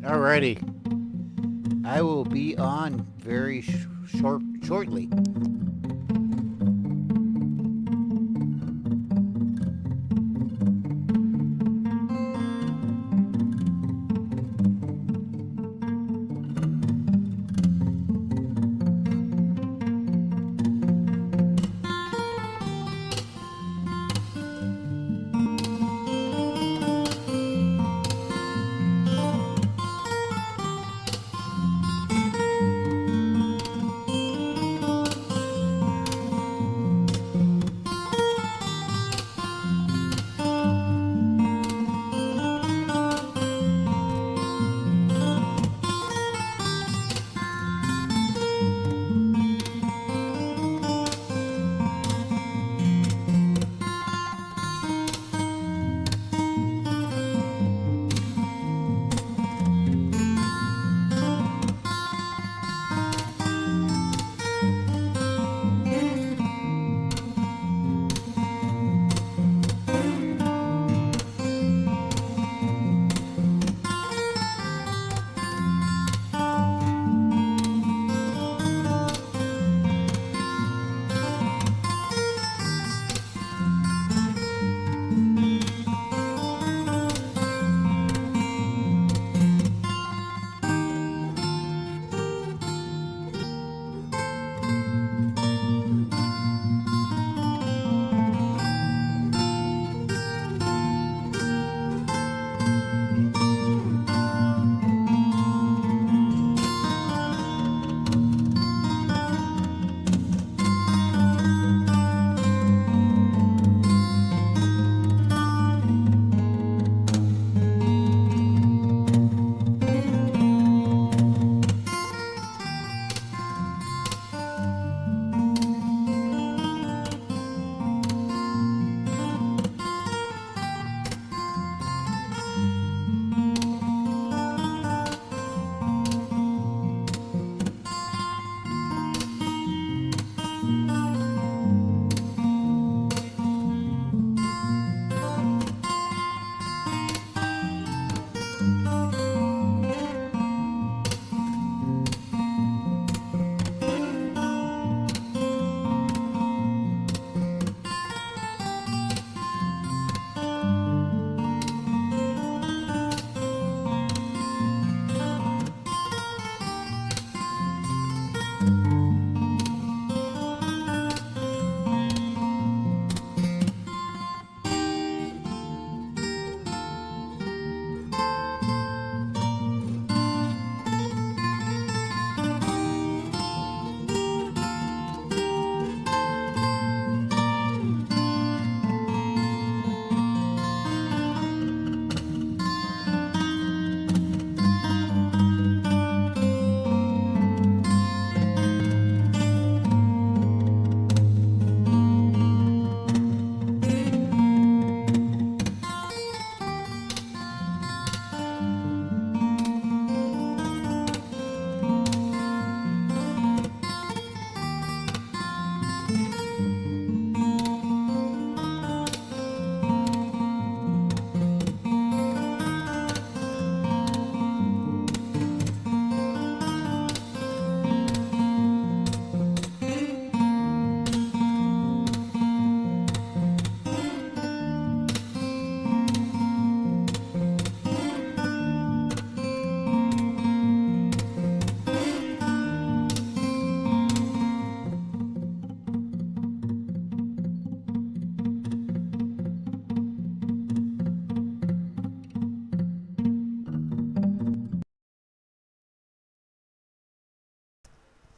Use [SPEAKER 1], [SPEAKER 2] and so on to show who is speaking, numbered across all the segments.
[SPEAKER 1] Alrighty. I will be on very shortly.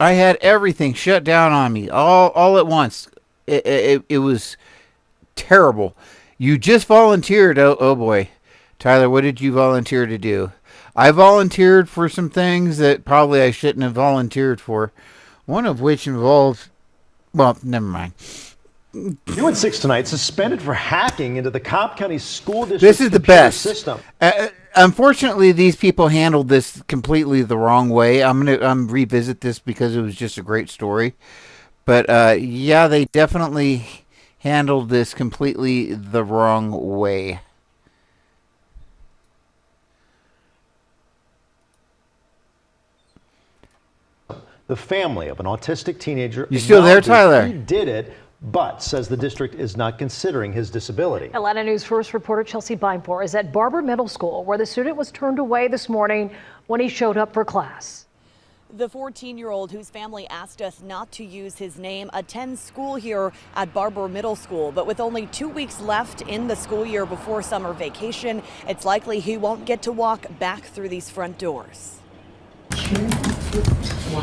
[SPEAKER 1] I had everything shut down on me all at once. It was terrible. You just volunteered. Oh boy. Tyler, what did you volunteer to do? I volunteered for some things that probably I shouldn't have volunteered for. One of which involved, well, never mind.
[SPEAKER 2] New at 6 tonight, suspended for hacking into the Cobb County School District
[SPEAKER 1] This is the
[SPEAKER 2] computer
[SPEAKER 1] best.
[SPEAKER 2] system.
[SPEAKER 1] Unfortunately, these people handled this completely the wrong way. I'm gonna revisit this because it was just a great story. But yeah, they definitely handled this completely the wrong way.
[SPEAKER 2] The family of an autistic teenager
[SPEAKER 1] You still there, Tyler?
[SPEAKER 2] He did it, but says the district is not considering his disability.
[SPEAKER 3] Atlanta News First reporter Chelsea Beinpour is at Barber Middle School, where the student was turned away this morning when he showed up for class.
[SPEAKER 4] The 14-year-old, whose family asked us not to use his name, attends school here at Barber Middle School. But with only 2 weeks left in the school year before summer vacation, it's likely he won't get to walk back through these front doors.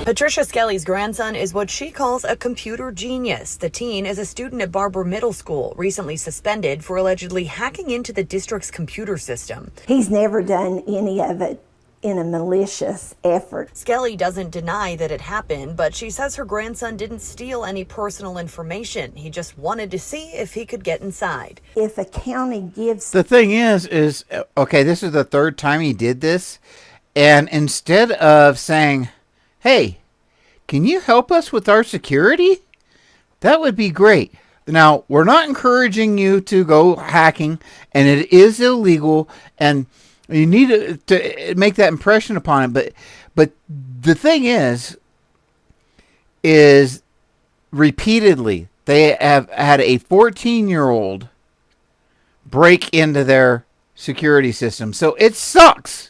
[SPEAKER 4] Patricia Skelly's grandson is what she calls a computer genius. The teen is a student at Barber Middle School, recently suspended for allegedly hacking into the district's computer system.
[SPEAKER 5] He's never done any of it in a malicious effort.
[SPEAKER 4] Skelly doesn't deny that it happened, but she says her grandson didn't steal any personal information. He just wanted to see if he could get inside.
[SPEAKER 5] If a county gives...
[SPEAKER 1] The thing is, okay, this is the third time he did this. And instead of saying, hey, can you help us with our security? That would be great. Now, we're not encouraging you to go hacking, and it is illegal, and you need to make that impression upon it. But the thing is repeatedly, they have had a 14-year-old break into their security system. So it sucks.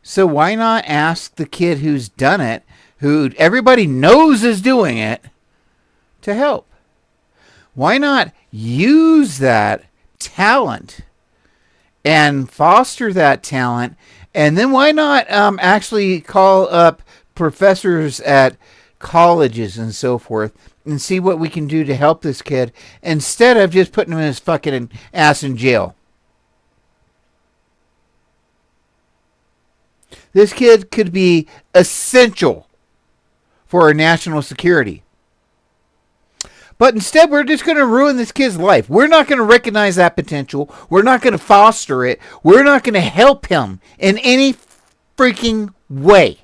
[SPEAKER 1] So why not ask the kid who's done it, who everybody knows is doing it, to help? Why not use that talent and foster that talent? And then why not actually call up professors at colleges and so forth and see what we can do to help this kid instead of just putting him in his fucking ass in jail? This kid could be essential for our national security. But instead, we're just going to ruin this kid's life. We're not going to recognize that potential. We're not going to foster it. We're not going to help him in any freaking way.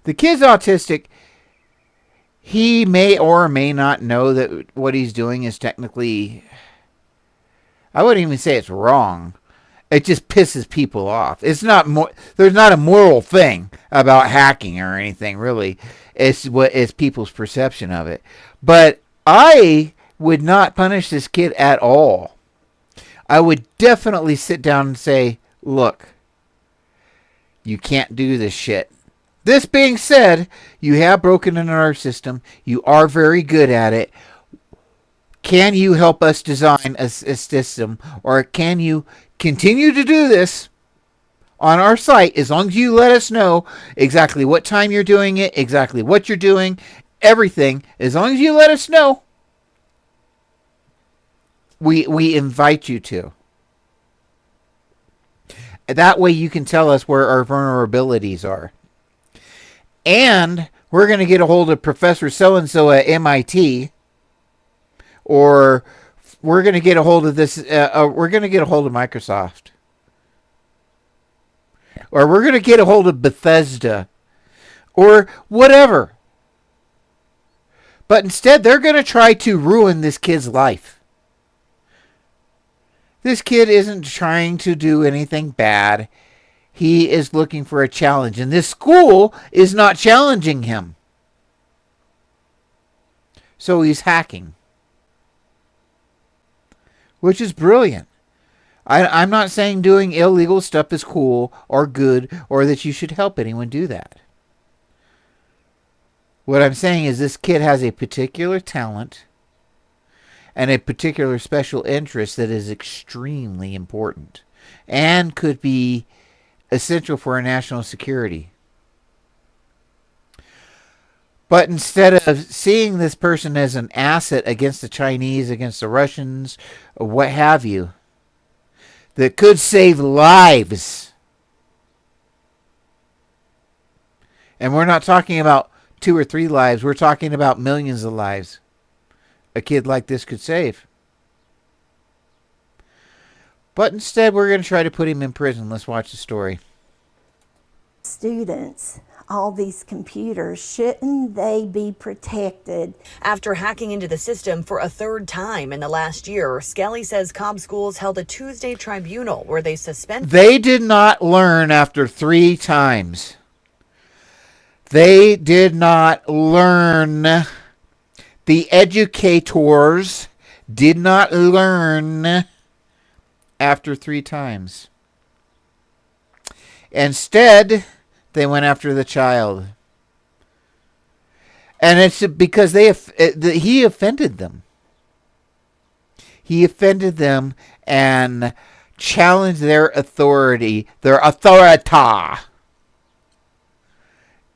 [SPEAKER 1] The kid's autistic. He may or may not know that what he's doing is technically, I wouldn't even say it's wrong. It just pisses people off. It's not there's not a moral thing about hacking or anything, really. It's people's perception of it. But I would not punish this kid at all. I would definitely sit down and say, look, you can't do this shit. This being said, you have broken into our system. You are very good at it. Can you help us design a system, or can you continue to do this on our site as long as you let us know exactly what time you're doing it, exactly what you're doing, everything. As long as you let us know, we invite you to. That way you can tell us where our vulnerabilities are. And we're going to get a hold of Professor so-and-so at MIT, or we're going to get a hold of this. We're going to get a hold of Microsoft, or we're going to get a hold of Bethesda, or whatever. But instead, they're going to try to ruin this kid's life. This kid isn't trying to do anything bad. He is looking for a challenge, and this school is not challenging him. So he's hacking, which is brilliant. I'm not saying doing illegal stuff is cool or good or that you should help anyone do that. What I'm saying is this kid has a particular talent and a particular special interest that is extremely important and could be essential for our national security. But instead of seeing this person as an asset against the Chinese, against the Russians, or what have you, that could save lives. And we're not talking about 2 or 3 lives. We're talking about millions of lives a kid like this could save. But instead, we're going to try to put him in prison. Let's watch the story.
[SPEAKER 5] Students, all these computers, shouldn't they be protected?
[SPEAKER 4] After hacking into the system for a third time in the last year, Skelly says Cobb Schools held a Tuesday tribunal where they suspended.
[SPEAKER 1] They did not learn after 3 times. They did not learn. The educators did not learn after 3 times. Instead, they went after the child. And it's because he offended them. He offended them and challenged their authority, their authority.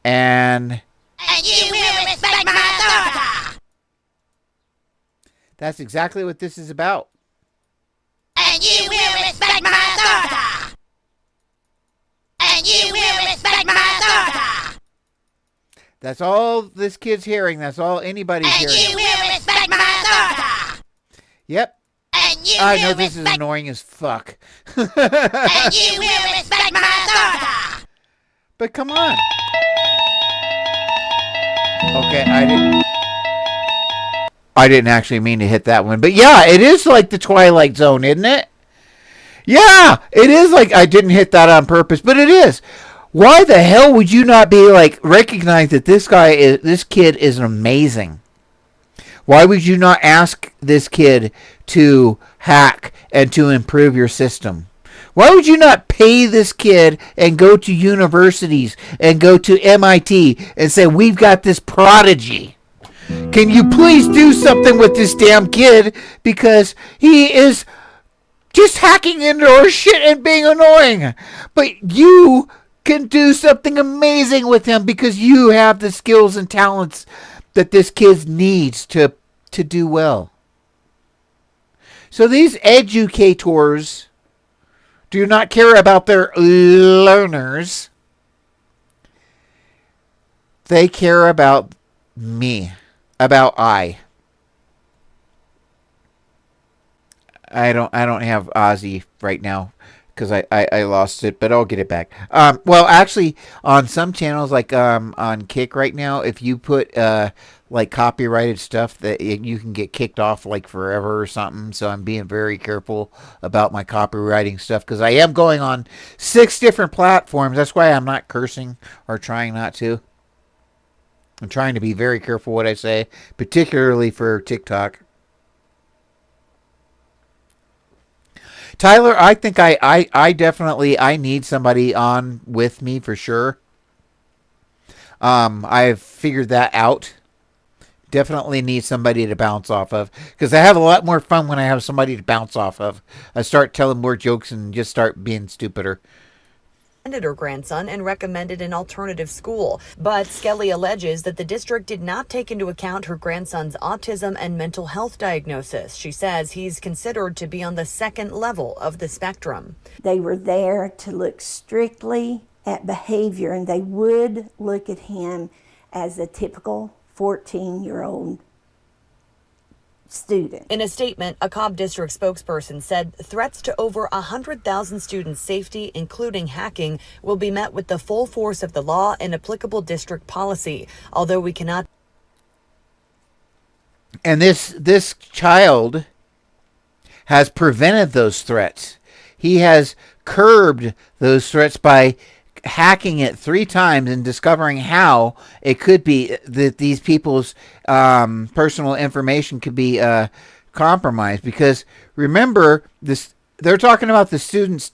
[SPEAKER 1] And you will respect my authority. That's exactly what this is about. And you will respect my authority. And you will respect my authority. That's all this kid's hearing. That's all anybody's hearing. And you will respect my authority. Yep. And you I know this is annoying as fuck. And you will respect my authority. But come on. Okay, I didn't actually mean to hit that one. But yeah, it is like the Twilight Zone, isn't it? Yeah, it is like I didn't hit that on purpose, but it is. Why the hell would you not be like recognize that this kid is amazing? Why would you not ask this kid to hack and to improve your system? Why would you not pay this kid and go to universities and go to MIT and say, we've got this prodigy? Can you please do something with this damn kid? Because he is just hacking into our shit and being annoying. But you can do something amazing with him because you have the skills and talents that this kid needs to do well. So these educators do not care about their learners. They care about me, about I don't have Ozzy right now because I lost it, but I'll get it back. Well, actually, on some channels like on Kick right now, if you put like copyrighted stuff, that you can get kicked off like forever or something. So I'm being very careful about my copywriting stuff because I am going on 6 different platforms. That's why I'm not cursing or trying not to. I'm trying to be very careful what I say, particularly for TikTok. Tyler, I think I definitely need somebody on with me for sure. I've figured that out. Definitely need somebody to bounce off of because I have a lot more fun when I have somebody to bounce off of. I start telling more jokes and just start being stupider.
[SPEAKER 4] Her grandson and recommended an alternative school. But Skelly alleges that the district did not take into account her grandson's autism and mental health diagnosis. She says he's considered to be on the 2nd level of the spectrum.
[SPEAKER 5] They were there to look strictly at behavior, and they would look at him as a typical 14-year-old student.
[SPEAKER 4] In a statement, a Cobb District spokesperson said threats to over 100,000 students' safety, including hacking, will be met with the full force of the law and applicable district policy, although we cannot.
[SPEAKER 1] And this child has prevented those threats. He has curbed those threats by hacking it 3 times and discovering how it could be that these people's personal information could be compromised. Because remember, they're talking about the student's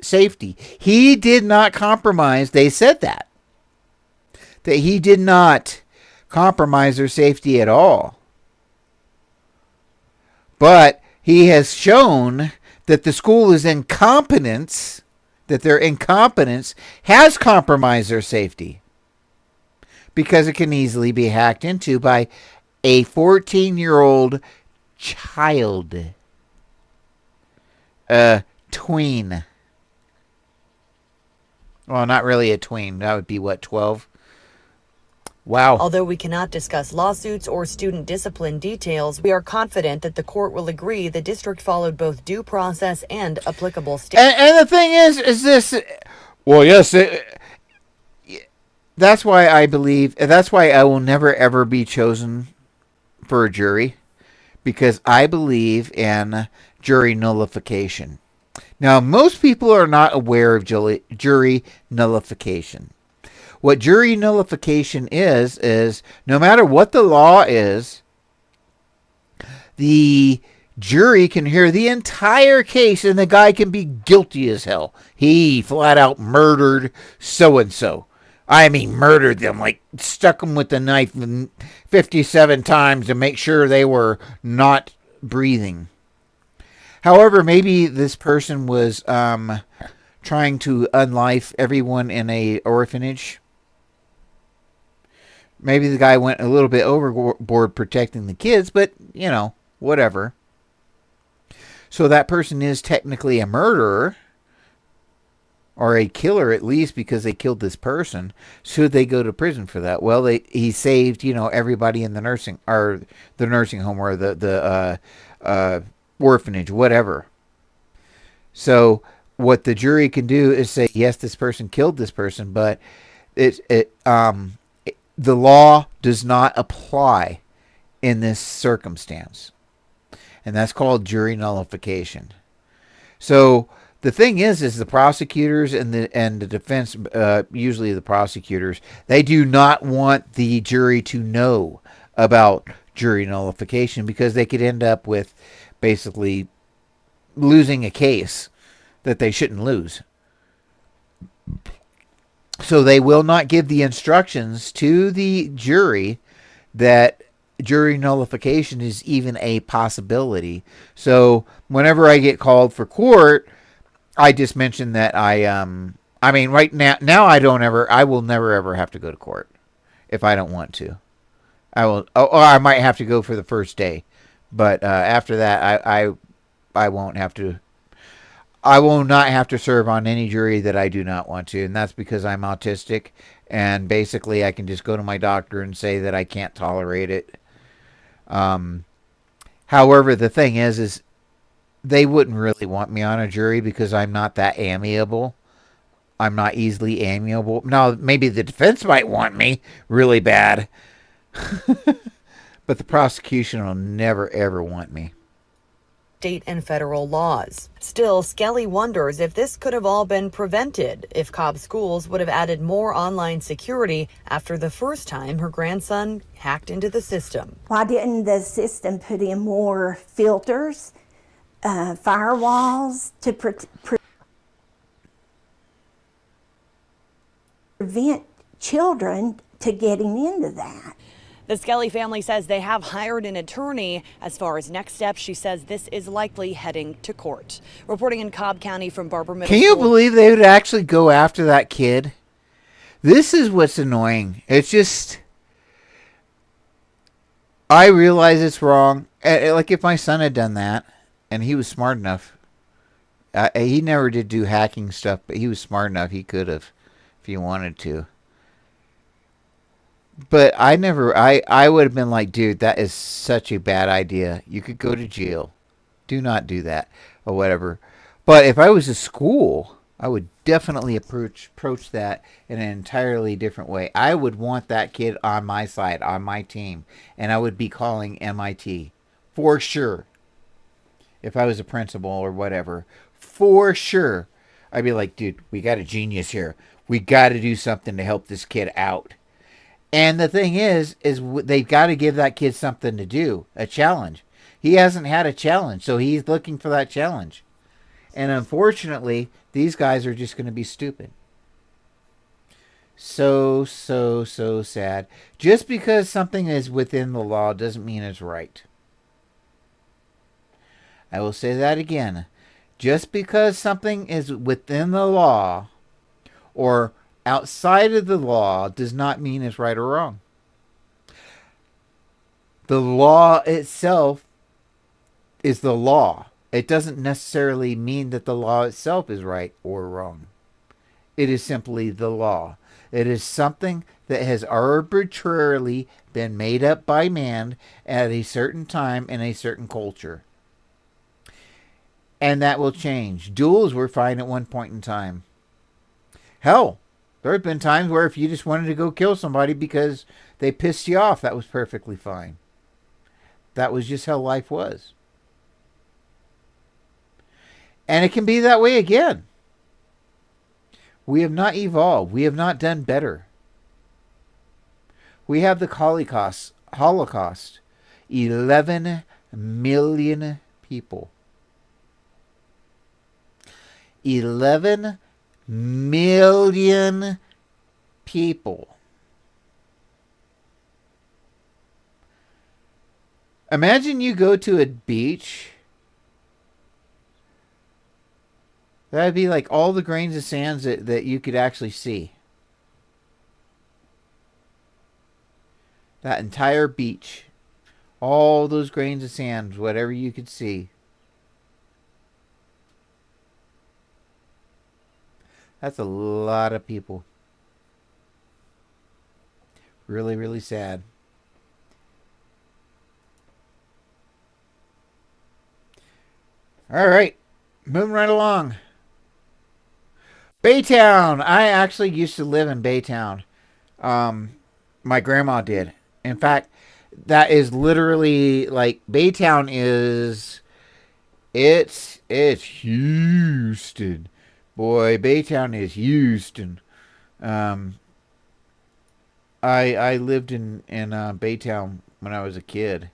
[SPEAKER 1] safety. He did not compromise. They said that he did not compromise their safety at all. But he has shown that the school is incompetence. That their incompetence has compromised their safety because it can easily be hacked into by a 14-year-old child, a tween. Well, not really a tween. That would be, what, 12? Wow.
[SPEAKER 4] Although we cannot discuss lawsuits or student discipline details, we are confident that the court will agree the district followed both due process and applicable standards.
[SPEAKER 1] And the thing is this, well, yes, that's why I believe, that's why I will never ever be chosen for a jury, because I believe in jury nullification. Now, most people are not aware of jury nullification. What jury nullification is no matter what the law is, the jury can hear the entire case and the guy can be guilty as hell. He flat out murdered so and so. I mean, murdered them, like stuck them with the knife 57 times to make sure they were not breathing. However, maybe this person was trying to unlife everyone in a orphanage. Maybe the guy went a little bit overboard protecting the kids, but, you know, whatever. So that person is technically a murderer, or a killer at least, because they killed this person. Should they go to prison for that? Well, he saved, you know, everybody in the nursing home or the orphanage, whatever. So what the jury can do is say, yes, this person killed this person, but the law does not apply in this circumstance. And that's called jury nullification. So the thing is the prosecutors and the defense, usually the prosecutors, they do not want the jury to know about jury nullification, because they could end up with basically losing a case that they shouldn't lose. So they will not give the instructions to the jury that jury nullification is even a possibility. So whenever I get called for court, I just mention that I mean, right now I will never ever have to go to court if I don't want to. I will, or I might have to go for the first day, but after that, I won't have to. I will not have to serve on any jury that I do not want to, and that's because I'm autistic, and basically I can just go to my doctor and say that I can't tolerate it. However, the thing is they wouldn't really want me on a jury because I'm not that amiable. I'm not easily amiable. Now, maybe the defense might want me really bad, but the prosecution will never, ever want me.
[SPEAKER 4] State and federal laws. Still, Skelly wonders if this could have all been prevented if Cobb Schools would have added more online security after the first time her grandson hacked into the system.
[SPEAKER 5] Why didn't the system put in more filters, firewalls to prevent children to getting into that?
[SPEAKER 4] The Skelly family says they have hired an attorney. As far as next steps, she says this is likely heading to court. Reporting in Cobb County from Barber Middle School.
[SPEAKER 1] Can you believe they would actually go after that kid? This is what's annoying. It's just, I realize it's wrong. Like if my son had done that, and he was smart enough, he never did do hacking stuff, but he was smart enough, he could have, if he wanted to. But I would have been like, dude, that is such a bad idea. You could go to jail. Do not do that, or whatever. But if I was a school, I would definitely approach that in an entirely different way. I would want that kid on my side, on my team, and I would be calling MIT for sure. If I was a principal or whatever, for sure, I'd be like, dude, we got a genius here. We got to do something to help this kid out. And the thing is they've got to give that kid something to do, a challenge. He hasn't had a challenge, so he's looking for that challenge. And unfortunately, these guys are just going to be stupid. So sad. Just because something is within the law doesn't mean it's right. I will say that again. Just because something is within the law or outside of the law does not mean it's right or wrong. The law itself is the law. It doesn't necessarily mean that the law itself is right or wrong. It is simply the law. It is something that has arbitrarily been made up by man at a certain time in a certain culture. And that will change. Duels were fine at one point in time. Hell, there have been times where if you just wanted to go kill somebody because they pissed you off, that was perfectly fine. That was just how life was. And it can be that way again. We have not evolved. We have not done better. We have the Holocaust. 11 million people. 11 million people. Imagine you go to a beach. That'd be like all the grains of sand that you could actually see. That entire beach. All those grains of sand, whatever you could see. That's a lot of people. Really, really sad. All right. Moving right along. Baytown. I actually used to live in Baytown. My grandma did. In fact, that is literally like Baytown is. It's Houston, boy. Baytown is Houston. I lived in Baytown when I was a kid.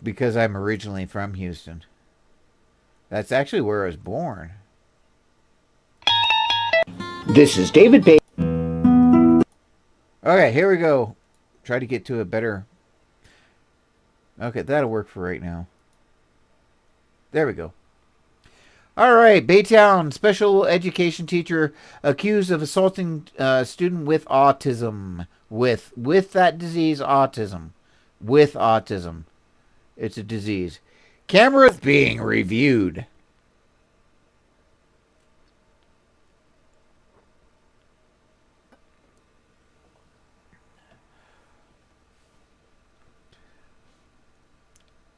[SPEAKER 1] Because I'm originally from Houston. That's actually where I was born.
[SPEAKER 6] This is David Page.
[SPEAKER 1] Okay, here we go. Try to get to a better... Okay, that'll work for right now. There we go. All right, Baytown special education teacher accused of assaulting student with autism. With that disease, autism. With autism. It's a disease. Cameras being reviewed.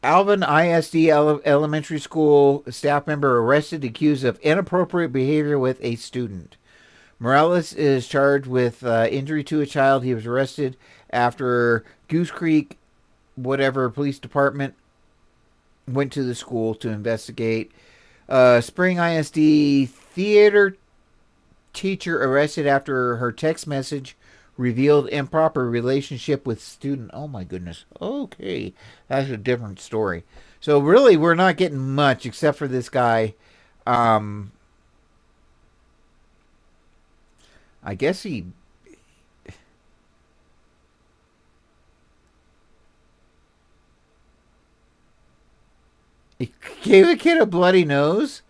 [SPEAKER 1] Alvin ISD Elementary School staff member arrested accused of inappropriate behavior with a student. Morales is charged with injury to a child. He was arrested after Goose Creek, whatever, police department went to the school to investigate. Spring ISD theater teacher arrested after her text message revealed improper relationship with student. Oh my goodness. Okay. That's a different story. So really we're not getting much except for this guy. I guess he gave a kid a bloody nose.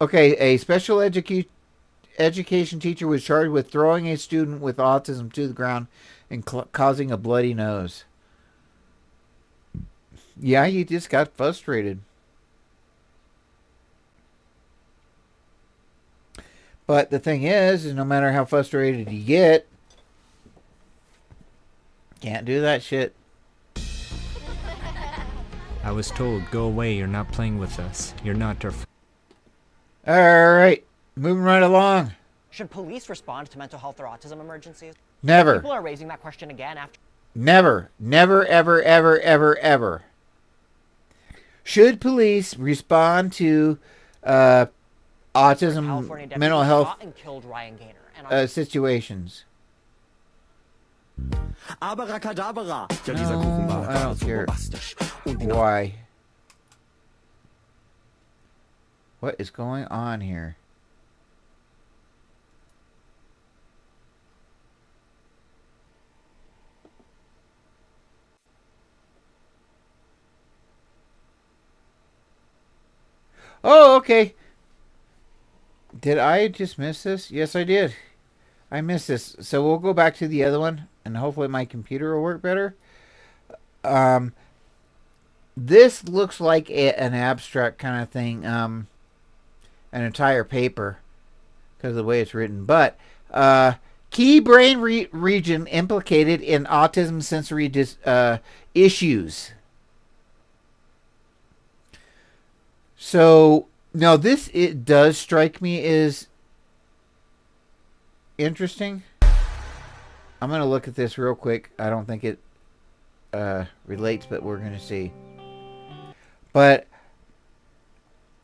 [SPEAKER 1] Okay, a special education teacher was charged with throwing a student with autism to the ground and causing a bloody nose. Yeah, he just got frustrated. But the thing is no matter how frustrated you get, can't do that shit.
[SPEAKER 7] I was told, go away, you're not playing with us. You're not our...
[SPEAKER 1] All right, moving right along.
[SPEAKER 8] Should police respond to mental health or autism emergencies?
[SPEAKER 1] Never.
[SPEAKER 8] People are raising that question again after...
[SPEAKER 1] Never, ever, ever. Should police respond to autism, mental health
[SPEAKER 8] and killed Ryan Gaynor,
[SPEAKER 1] situations?
[SPEAKER 6] Abracadabra. Ja,
[SPEAKER 1] No,
[SPEAKER 6] dieser Kuchen war
[SPEAKER 1] I don't
[SPEAKER 6] so
[SPEAKER 1] care.
[SPEAKER 6] bombastisch. Und
[SPEAKER 1] Why? What is going on here? Oh, okay. Did I just miss this? Yes, I did. I missed this. So we'll go back to the other one, and hopefully my computer will work better. This looks like an abstract kind of thing, an entire paper, because of the way it's written. But key brain region implicated in autism sensory issues. So now this, it does strike me as interesting. I'm going to look at this real quick. I don't think it relates, but we're going to see. But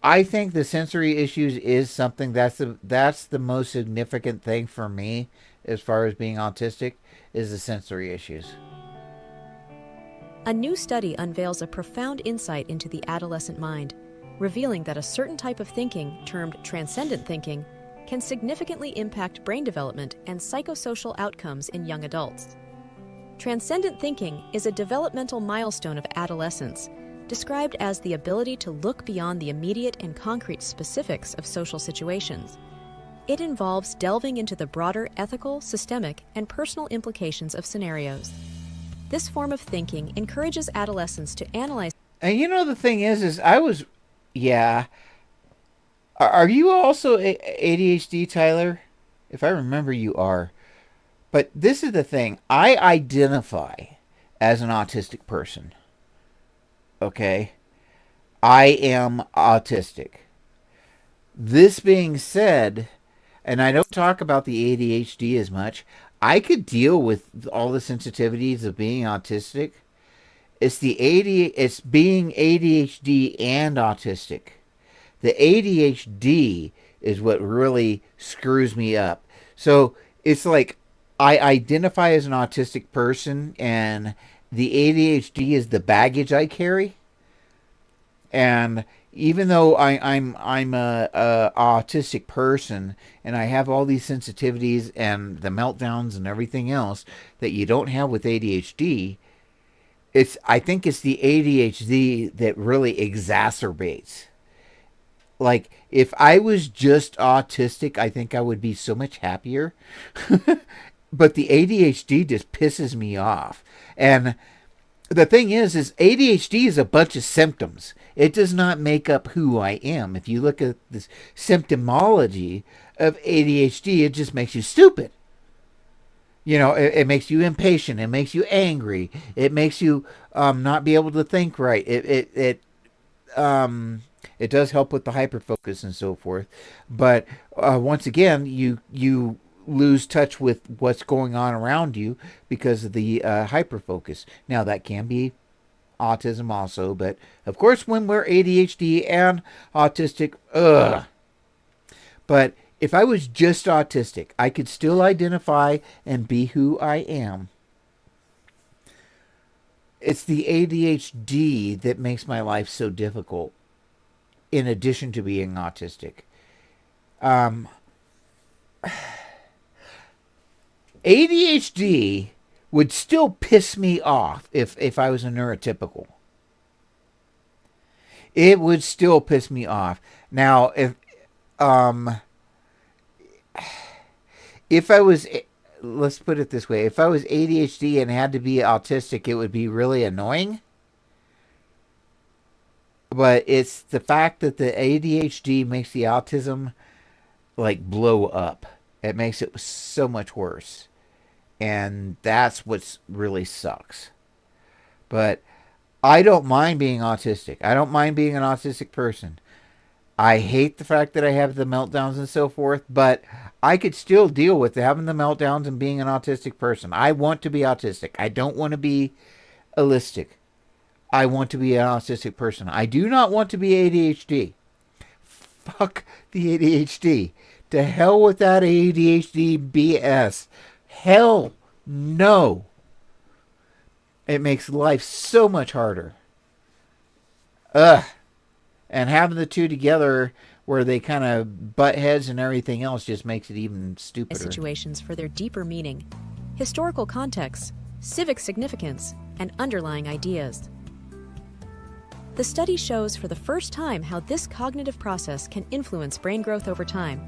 [SPEAKER 1] I think the sensory issues is something that's the most significant thing for me as far as being autistic is the sensory issues.
[SPEAKER 9] A new study unveils a profound insight into the adolescent mind, revealing that a certain type of thinking, termed transcendent thinking, can significantly impact brain development and psychosocial outcomes in young adults. Transcendent thinking is a developmental milestone of adolescence, described as the ability to look beyond the immediate and concrete specifics of social situations. It involves delving into the broader ethical, systemic, and personal implications of scenarios. This form of thinking encourages adolescents to analyze.
[SPEAKER 1] And the thing is yeah. Are you also ADHD, Tyler? If I remember, you are. But this is the thing. I identify as an autistic person. Okay? I am autistic. This being said, and I don't talk about the ADHD as much, I could deal with all the sensitivities of being autistic. It's being ADHD and autistic. The ADHD is what really screws me up. So it's like I identify as an autistic person, and the ADHD is the baggage I carry. And even though I'm a autistic person and I have all these sensitivities and the meltdowns and everything else that you don't have with ADHD, I think it's the ADHD that really exacerbates. Like, if I was just autistic, I think I would be so much happier. But the ADHD just pisses me off. And the thing is ADHD is a bunch of symptoms. It does not make up who I am. If you look at the symptomology of ADHD, it just makes you stupid. It makes you impatient. It makes you angry. It makes you not be able to think right. It does help with the hyperfocus and so forth. But once again, you lose touch with what's going on around you because of the hyperfocus. Now, that can be autism also, but of course when we're ADHD and autistic, But if I was just autistic, I could still identify and be who I am. It's the ADHD that makes my life so difficult, in addition to being autistic. ADHD would still piss me off if I was a neurotypical. It would still piss me off. Now, if I was, let's put it this way, if I was ADHD and had to be autistic, it would be really annoying. But it's the fact that the ADHD makes the autism like blow up. It makes it so much worse. And that's what really sucks. But I don't mind being autistic. I don't mind being an autistic person. I hate the fact that I have the meltdowns and so forth, but I could still deal with having the meltdowns and being an autistic person. I want to be autistic. I don't want to be allistic. I want to be an autistic person. I do not want to be ADHD. Fuck the ADHD. To hell with that ADHD BS. Hell no. It makes life so much harder. Ugh. And having the two together where they kind of butt heads and everything else just makes it even stupider.
[SPEAKER 9] Situations for their deeper meaning, historical context, civic significance, and underlying ideas. The study shows for the first time how this cognitive process can influence brain growth over time.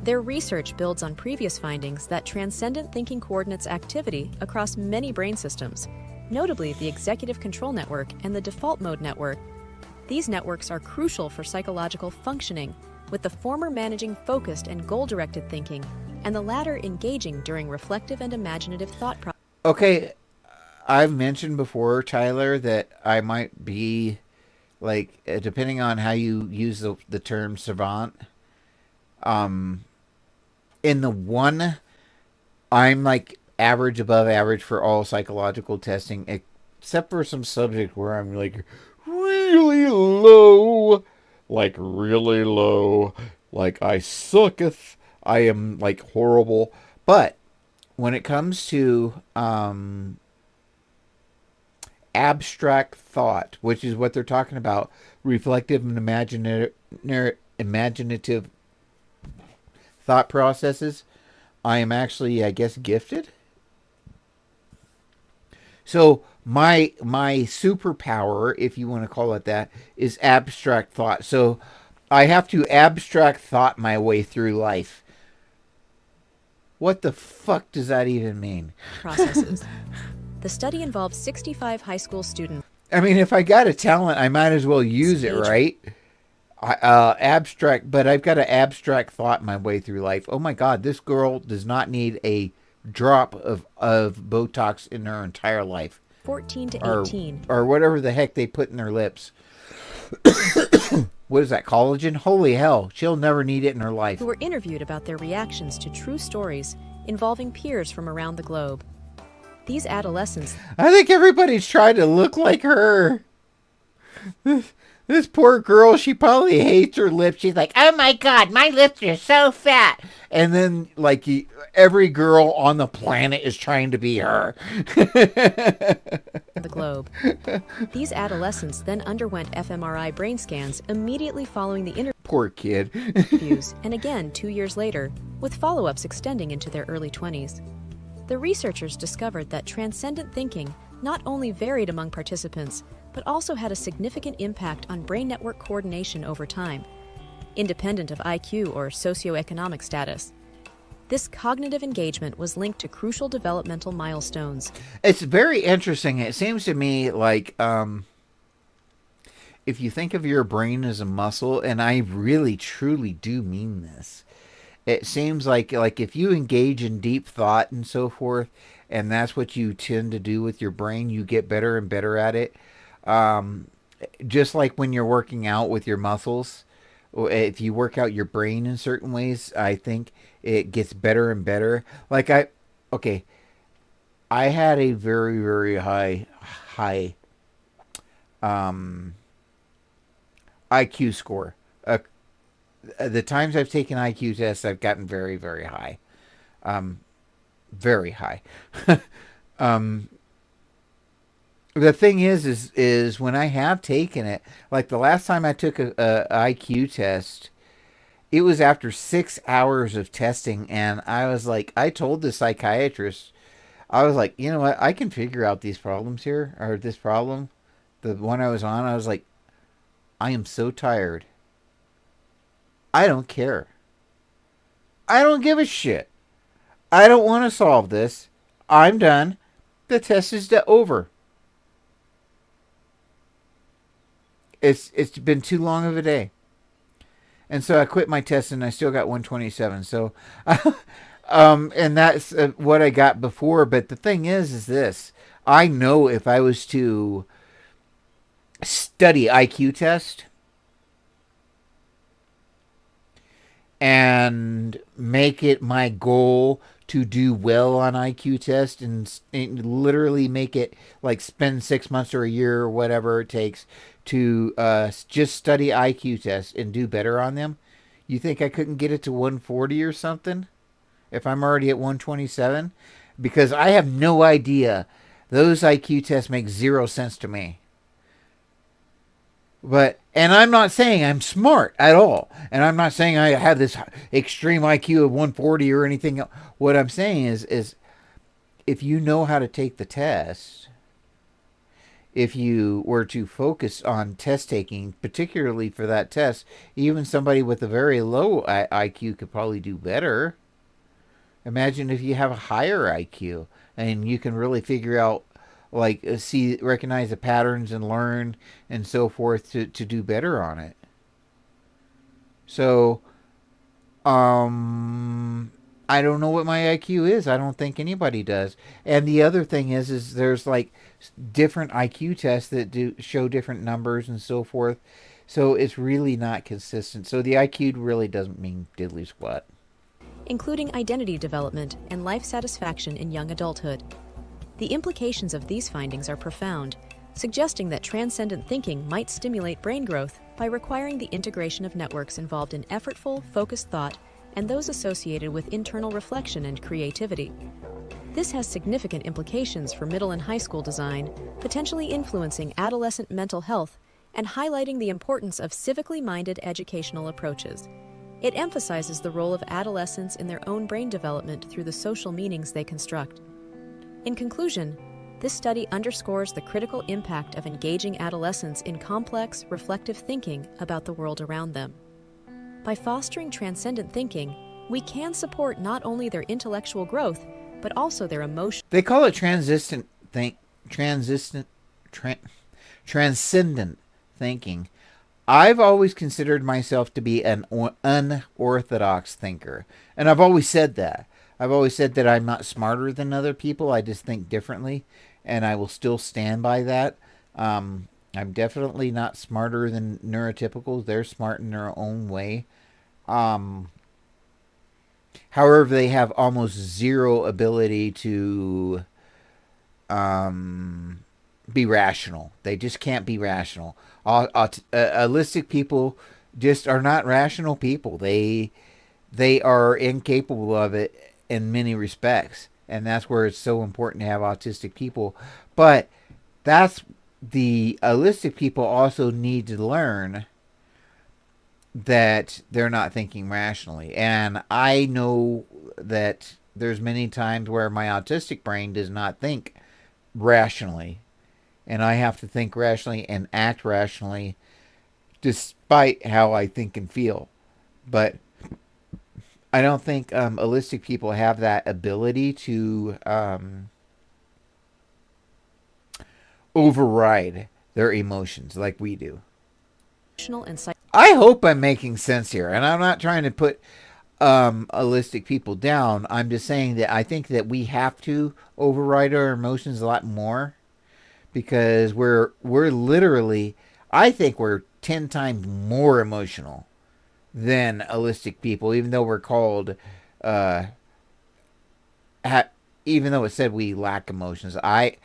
[SPEAKER 9] Their research builds on previous findings that transcendent thinking coordinates activity across many brain systems, notably the executive control network and the default mode network. These networks are crucial for psychological functioning, with the former managing focused and goal-directed thinking, and the latter engaging during reflective and imaginative thought process.
[SPEAKER 1] Okay, I've mentioned before, Tyler, that I might be, like, depending on how you use the term savant, in the one, I'm like average, above average for all psychological testing, except for some subject where I'm like really low. like really low, like I sucketh, I am like horrible. But when it comes to abstract thought, which is what they're talking about, reflective and imaginative thought processes, I am actually, I guess, gifted. So my superpower, if you want to call it that, is abstract thought. So I have to abstract thought my way through life. What the fuck does that even mean?
[SPEAKER 9] Processes. The study involved 65 high school students.
[SPEAKER 1] I mean, if I got a talent, I might as well use it, right? Abstract, but I've got to abstract thought my way through life. Oh my God, this girl does not need a drop of Botox in her entire life.
[SPEAKER 9] 14 to 18.
[SPEAKER 1] Or whatever the heck they put in their lips. What is that, collagen? Holy hell, she'll never need it in her life.
[SPEAKER 9] Who were interviewed about their reactions to true stories involving peers from around the globe. These adolescents...
[SPEAKER 1] I think everybody's trying to look like her. This poor girl, she probably hates her lips. She's like, oh my God, my lips are so fat. And then, like, every girl on the planet is trying to be her.
[SPEAKER 9] The globe. These adolescents then underwent fMRI brain scans immediately following the
[SPEAKER 1] Poor kid.
[SPEAKER 9] interviews, and again 2 years later, with follow-ups extending into their early 20s. The researchers discovered that transcendent thinking not only varied among participants, but also had a significant impact on brain network coordination over time, independent of IQ or socioeconomic status. This cognitive engagement was linked to crucial developmental milestones.
[SPEAKER 1] It's very interesting. It seems to me like if you think of your brain as a muscle, and I really truly do mean this, it seems like if you engage in deep thought and so forth, and that's what you tend to do with your brain, you get better and better at it. Just like when you're working out with your muscles, if you work out your brain in certain ways, I think it gets better and better. Like I had a very, very high IQ score. The times I've taken IQ tests, I've gotten very, very high. Very high. The thing is when I have taken it, like the last time I took a IQ test, it was after 6 hours of testing, and I was like, I told the psychiatrist, I was like, you know what, I can figure out these problems here, or this problem, the one I was on. I was like, I am so tired. I don't care. I don't give a shit. I don't want to solve this. I'm done. The test is over. It's been too long of a day. And so I quit my test, and I still got 127. So, and that's what I got before. But the thing is this. I know if I was to study IQ test and make it my goal to do well on IQ test and literally make it like spend 6 months or a year or whatever it takes to just study IQ tests and do better on them, you think I couldn't get it to 140 or something if I'm already at 127? Because I have no idea. Those IQ tests make zero sense to me. And I'm not saying I'm smart at all. And I'm not saying I have this extreme IQ of 140 or anything else. What I'm saying is if you know how to take the test, if you were to focus on test taking, particularly for that test, even somebody with a very low IQ could probably do better. Imagine if you have a higher IQ and you can really figure out, like, recognize the patterns and learn and so forth to do better on it. So, I don't know what my IQ is. I don't think anybody does. And the other thing is there's like different IQ tests that do show different numbers and so forth. So it's really not consistent. So the IQ really doesn't mean diddly squat.
[SPEAKER 9] Including identity development and life satisfaction in young adulthood. The implications of these findings are profound, suggesting that transcendent thinking might stimulate brain growth by requiring the integration of networks involved in effortful, focused thought and those associated with internal reflection and creativity. This has significant implications for middle and high school design, potentially influencing adolescent mental health and highlighting the importance of civically minded educational approaches. It emphasizes the role of adolescents in their own brain development through the social meanings they construct. In conclusion, this study underscores the critical impact of engaging adolescents in complex, reflective thinking about the world around them. By fostering transcendent thinking, we can support not only their intellectual growth, but also their emotional.
[SPEAKER 1] They call it transcendent thinking. I've always considered myself to be an unorthodox thinker. And I've always said that. I've always said that I'm not smarter than other people. I just think differently. And I will still stand by that. I'm definitely not smarter than neurotypicals. They're smart in their own way. However, they have almost zero ability to be rational. They just can't be rational. Autistic people just are not rational people. They are incapable of it in many respects. And that's where it's so important to have autistic people. But that's the autistic people also need to learn that they're not thinking rationally. And I know that there's many times where my autistic brain does not think rationally. And I have to think rationally and act rationally despite how I think and feel. But I don't think autistic people have that ability to override their emotions like we do. I hope I'm making sense here, and I'm not trying to put autistic people down. I'm just saying that I think that we have to override our emotions a lot more because we're literally, I think we're 10 times more emotional than autistic people, even though we're called, even though it said we lack emotions. I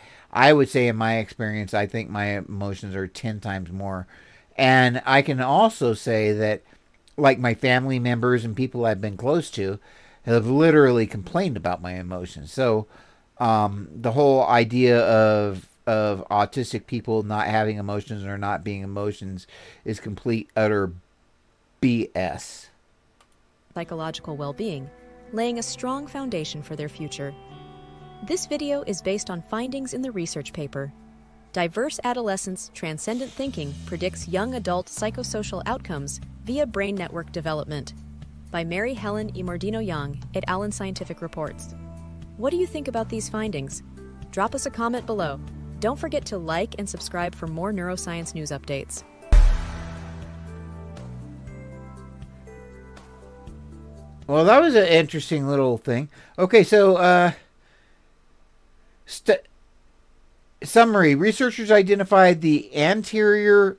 [SPEAKER 1] would say in my experience, I think my emotions are 10 times more. And I can also say that, like, my family members and people I've been close to have literally complained about my emotions. So the whole idea of autistic people not having emotions or not being emotions is complete, utter BS.
[SPEAKER 9] Psychological well-being, laying a strong foundation for their future. This video is based on findings in the research paper, Diverse Adolescents Transcendent Thinking Predicts Young Adult Psychosocial Outcomes via Brain Network Development, by Mary Helen Imordino-Young at Allen Scientific Reports. What do you think about these findings? Drop us a comment below. Don't forget to like and subscribe for more neuroscience news updates.
[SPEAKER 1] Well, that was an interesting little thing. Okay, so summary. Researchers identified the anterior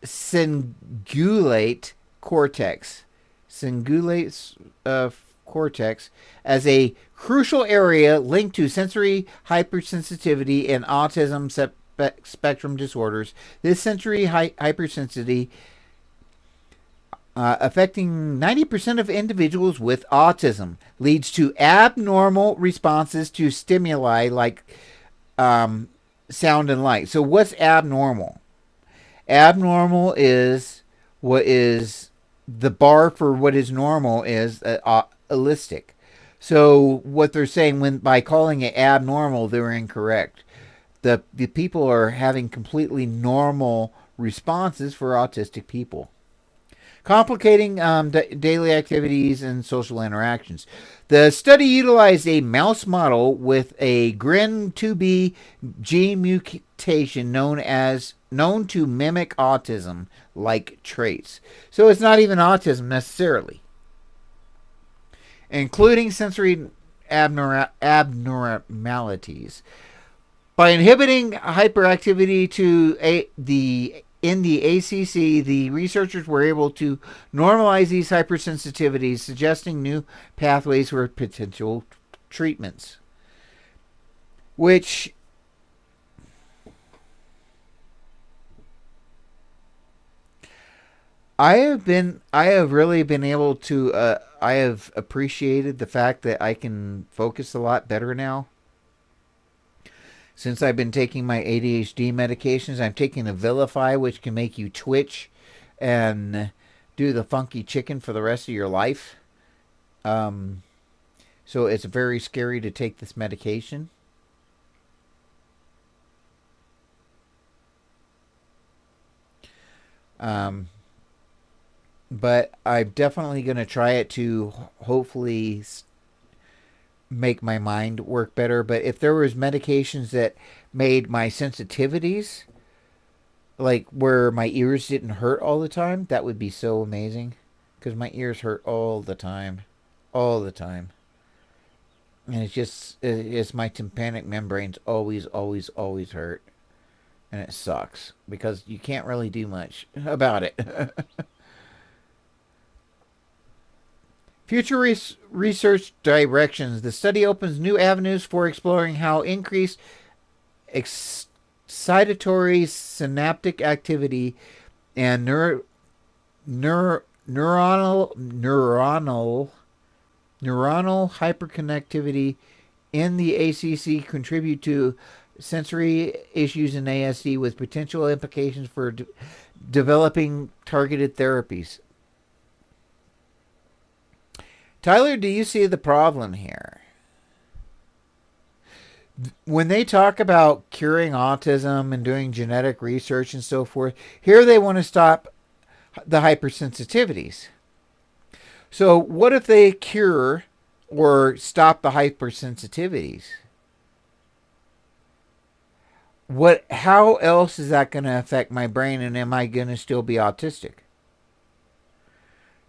[SPEAKER 1] cingulate cortex as a crucial area linked to sensory hypersensitivity and autism spectrum disorders. This sensory hypersensitivity affecting 90% of individuals with autism leads to abnormal responses to stimuli like sound and light. So what's abnormal? Abnormal is what is the bar for what is normal is autistic. So what they're saying by calling it abnormal, they're incorrect. The people are having completely normal responses for autistic people. Complicating daily activities and social interactions. The study utilized a mouse model with a GRIN2B gene mutation known to mimic autism-like traits. So it's not even autism necessarily. Including sensory abnormalities. By inhibiting hyperactivity in the ACC, the researchers were able to normalize these hypersensitivities, suggesting new pathways for potential treatments. Which I have really been able to, I have appreciated the fact that I can focus a lot better now. Since I've been taking my ADHD medications, I'm taking a Vilify, which can make you twitch and do the funky chicken for the rest of your life. So it's very scary to take this medication. But I'm definitely going to try it to hopefully make my mind work better. But if there was medications that made my sensitivities, like where my ears didn't hurt all the time, that would be so amazing. Because my ears hurt all the time. All the time. And it's my tympanic membranes always, always, always hurt. And it sucks. Because you can't really do much about it. Future research directions. The study opens new avenues for exploring how increased excitatory synaptic activity and neuronal hyperconnectivity in the ACC contribute to sensory issues in ASD with potential implications for developing targeted therapies. Tyler, do you see the problem here? When they talk about curing autism and doing genetic research and so forth, here they want to stop the hypersensitivities. So what if they cure or stop the hypersensitivities? How else is that going to affect my brain, and am I going to still be autistic?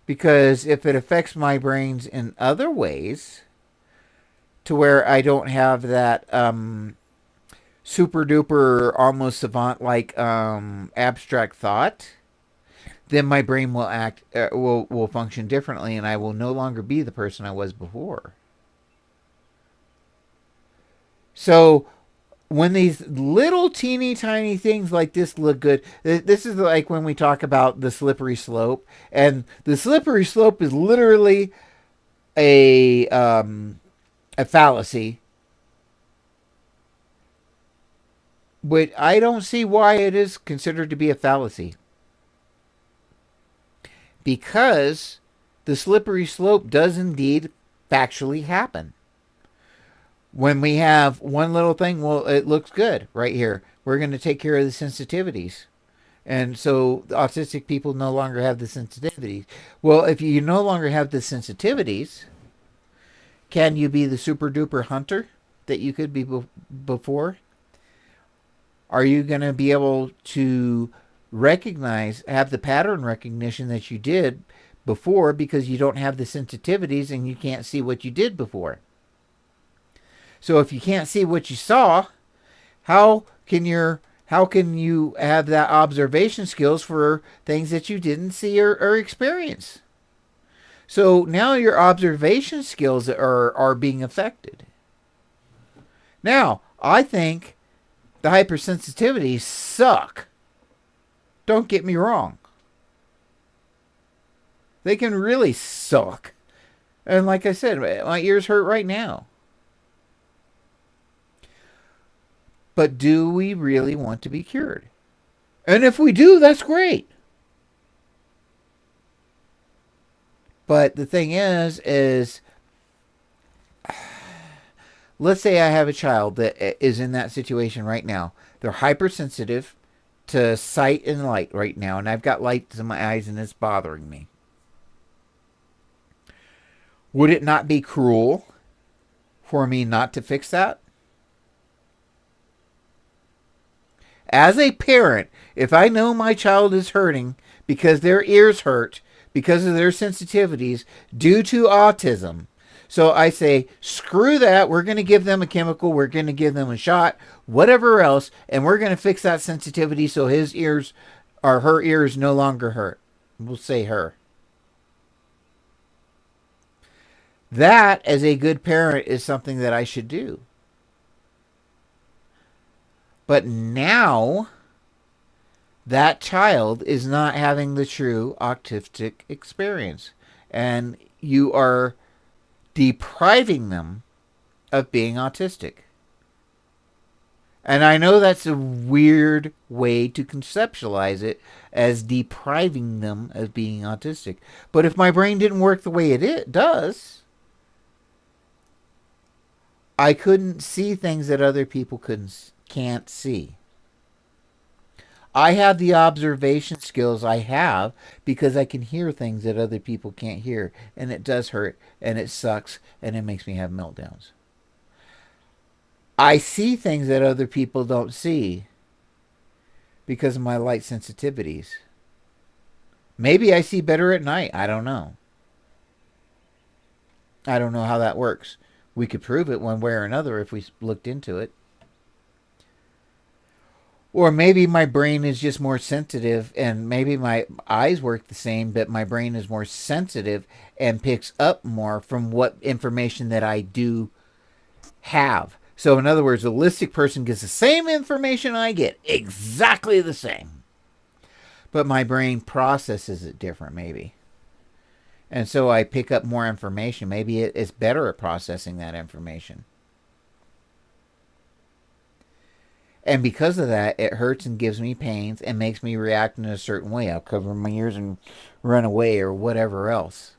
[SPEAKER 1] Because if it affects my brains in other ways, to where I don't have that super duper, almost savant like abstract thought, then my brain will will function differently, and I will no longer be the person I was before. So when these little teeny tiny things like this look good, this is like when we talk about the slippery slope, and the slippery slope is literally a fallacy. But I don't see why it is considered to be a fallacy. Because the slippery slope does indeed factually happen. When we have one little thing, well, it looks good right here. We're going to take care of the sensitivities. And so the autistic people no longer have the sensitivities. Well, if you no longer have the sensitivities, can you be the super duper hunter that you could be before? Are you going to be able to have the pattern recognition that you did before because you don't have the sensitivities and you can't see what you did before? So if you can't see what you saw, how can you have that observation skills for things that you didn't see or experience? So now your observation skills are being affected. Now, I think the hypersensitivities suck. Don't get me wrong. They can really suck. And like I said, my ears hurt right now. But do we really want to be cured? And if we do, that's great. But the thing is let's say I have a child that is in that situation right now. They're hypersensitive to sight and light right now, and I've got lights in my eyes and it's bothering me. Would it not be cruel for me not to fix that? As a parent, if I know my child is hurting because their ears hurt because of their sensitivities due to autism, so I say, screw that, we're going to give them a chemical, we're going to give them a shot, whatever else, and we're going to fix that sensitivity so his ears or her ears no longer hurt. We'll say her. That, as a good parent, is something that I should do. But now that child is not having the true autistic experience. And you are depriving them of being autistic. And I know that's a weird way to conceptualize it, as depriving them of being autistic. But if my brain didn't work the way it does, I couldn't see things that other people can't see. I have the observation skills I have because I can hear things that other people can't hear. And it does hurt, and it sucks, and it makes me have meltdowns. I see things that other people don't see because of my light sensitivities. Maybe I see better at night. I don't know. I don't know how that works. We could prove it one way or another if we looked into it. Or maybe my brain is just more sensitive, and maybe my eyes work the same, but my brain is more sensitive and picks up more from what information that I do have. So in other words, a holistic person gets the same information I get, exactly the same. But my brain processes it different, maybe. And so I pick up more information. Maybe it's better at processing that information. And because of that, it hurts and gives me pains and makes me react in a certain way. I'll cover my ears and run away or whatever else.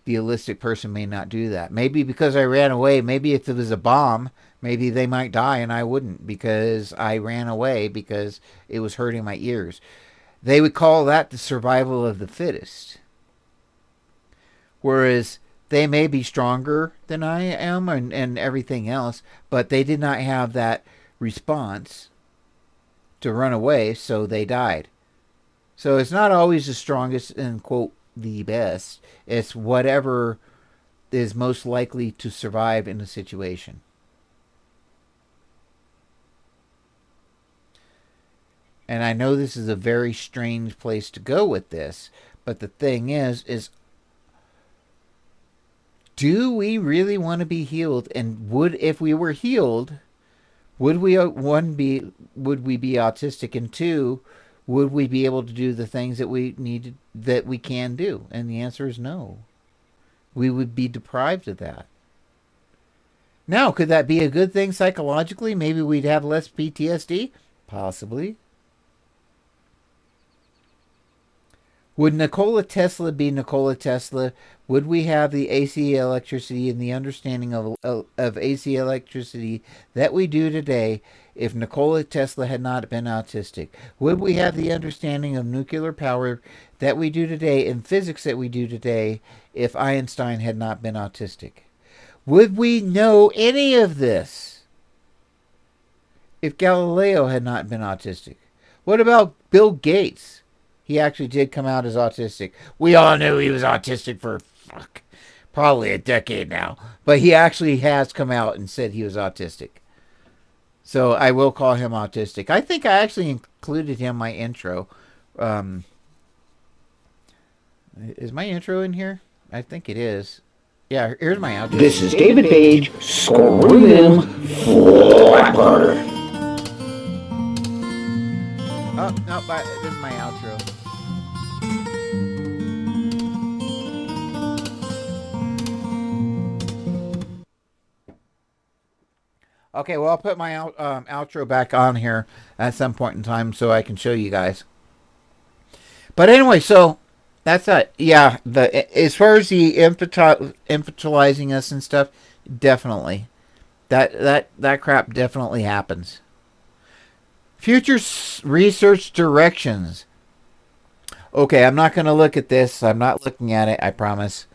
[SPEAKER 1] The holistic person may not do that. Maybe because I ran away, maybe if it was a bomb, maybe they might die and I wouldn't, because I ran away because it was hurting my ears. They would call that the survival of the fittest. Whereas they may be stronger than I am and everything else, but they did not have that response to run away, so they died. So it's not always the strongest and, quote, the best. It's whatever is most likely to survive in a situation. And I know this is a very strange place to go with this, but the thing is do we really want to be healed? And if we were healed, would we be autistic? And two, would we be able to do the things that we can do? And the answer is no. We would be deprived of that. Now, could that be a good thing psychologically? Maybe we'd have less PTSD? Possibly. Would Nikola Tesla be Nikola Tesla? Would we have the AC electricity and the understanding of AC electricity that we do today if Nikola Tesla had not been autistic? Would we have the understanding of nuclear power that we do today and physics that we do today if Einstein had not been autistic? Would we know any of this if Galileo had not been autistic? What about Bill Gates? He actually did come out as autistic. We all knew he was autistic for probably a decade now. But he actually has come out and said he was autistic. So I will call him autistic. I think I actually included him in my intro. Is my intro in here? I think it is. Yeah, here's my outro.
[SPEAKER 6] This is David Page. Screw them. Flat butter.
[SPEAKER 1] Oh, no, this is my outro. Okay, well, I'll put my outro back on here at some point in time so I can show you guys. But anyway, so that's it. Yeah, as far as the infantilizing us and stuff, definitely. That crap definitely happens. Future research directions. Okay, I'm not going to look at this. I'm not looking at it, I promise.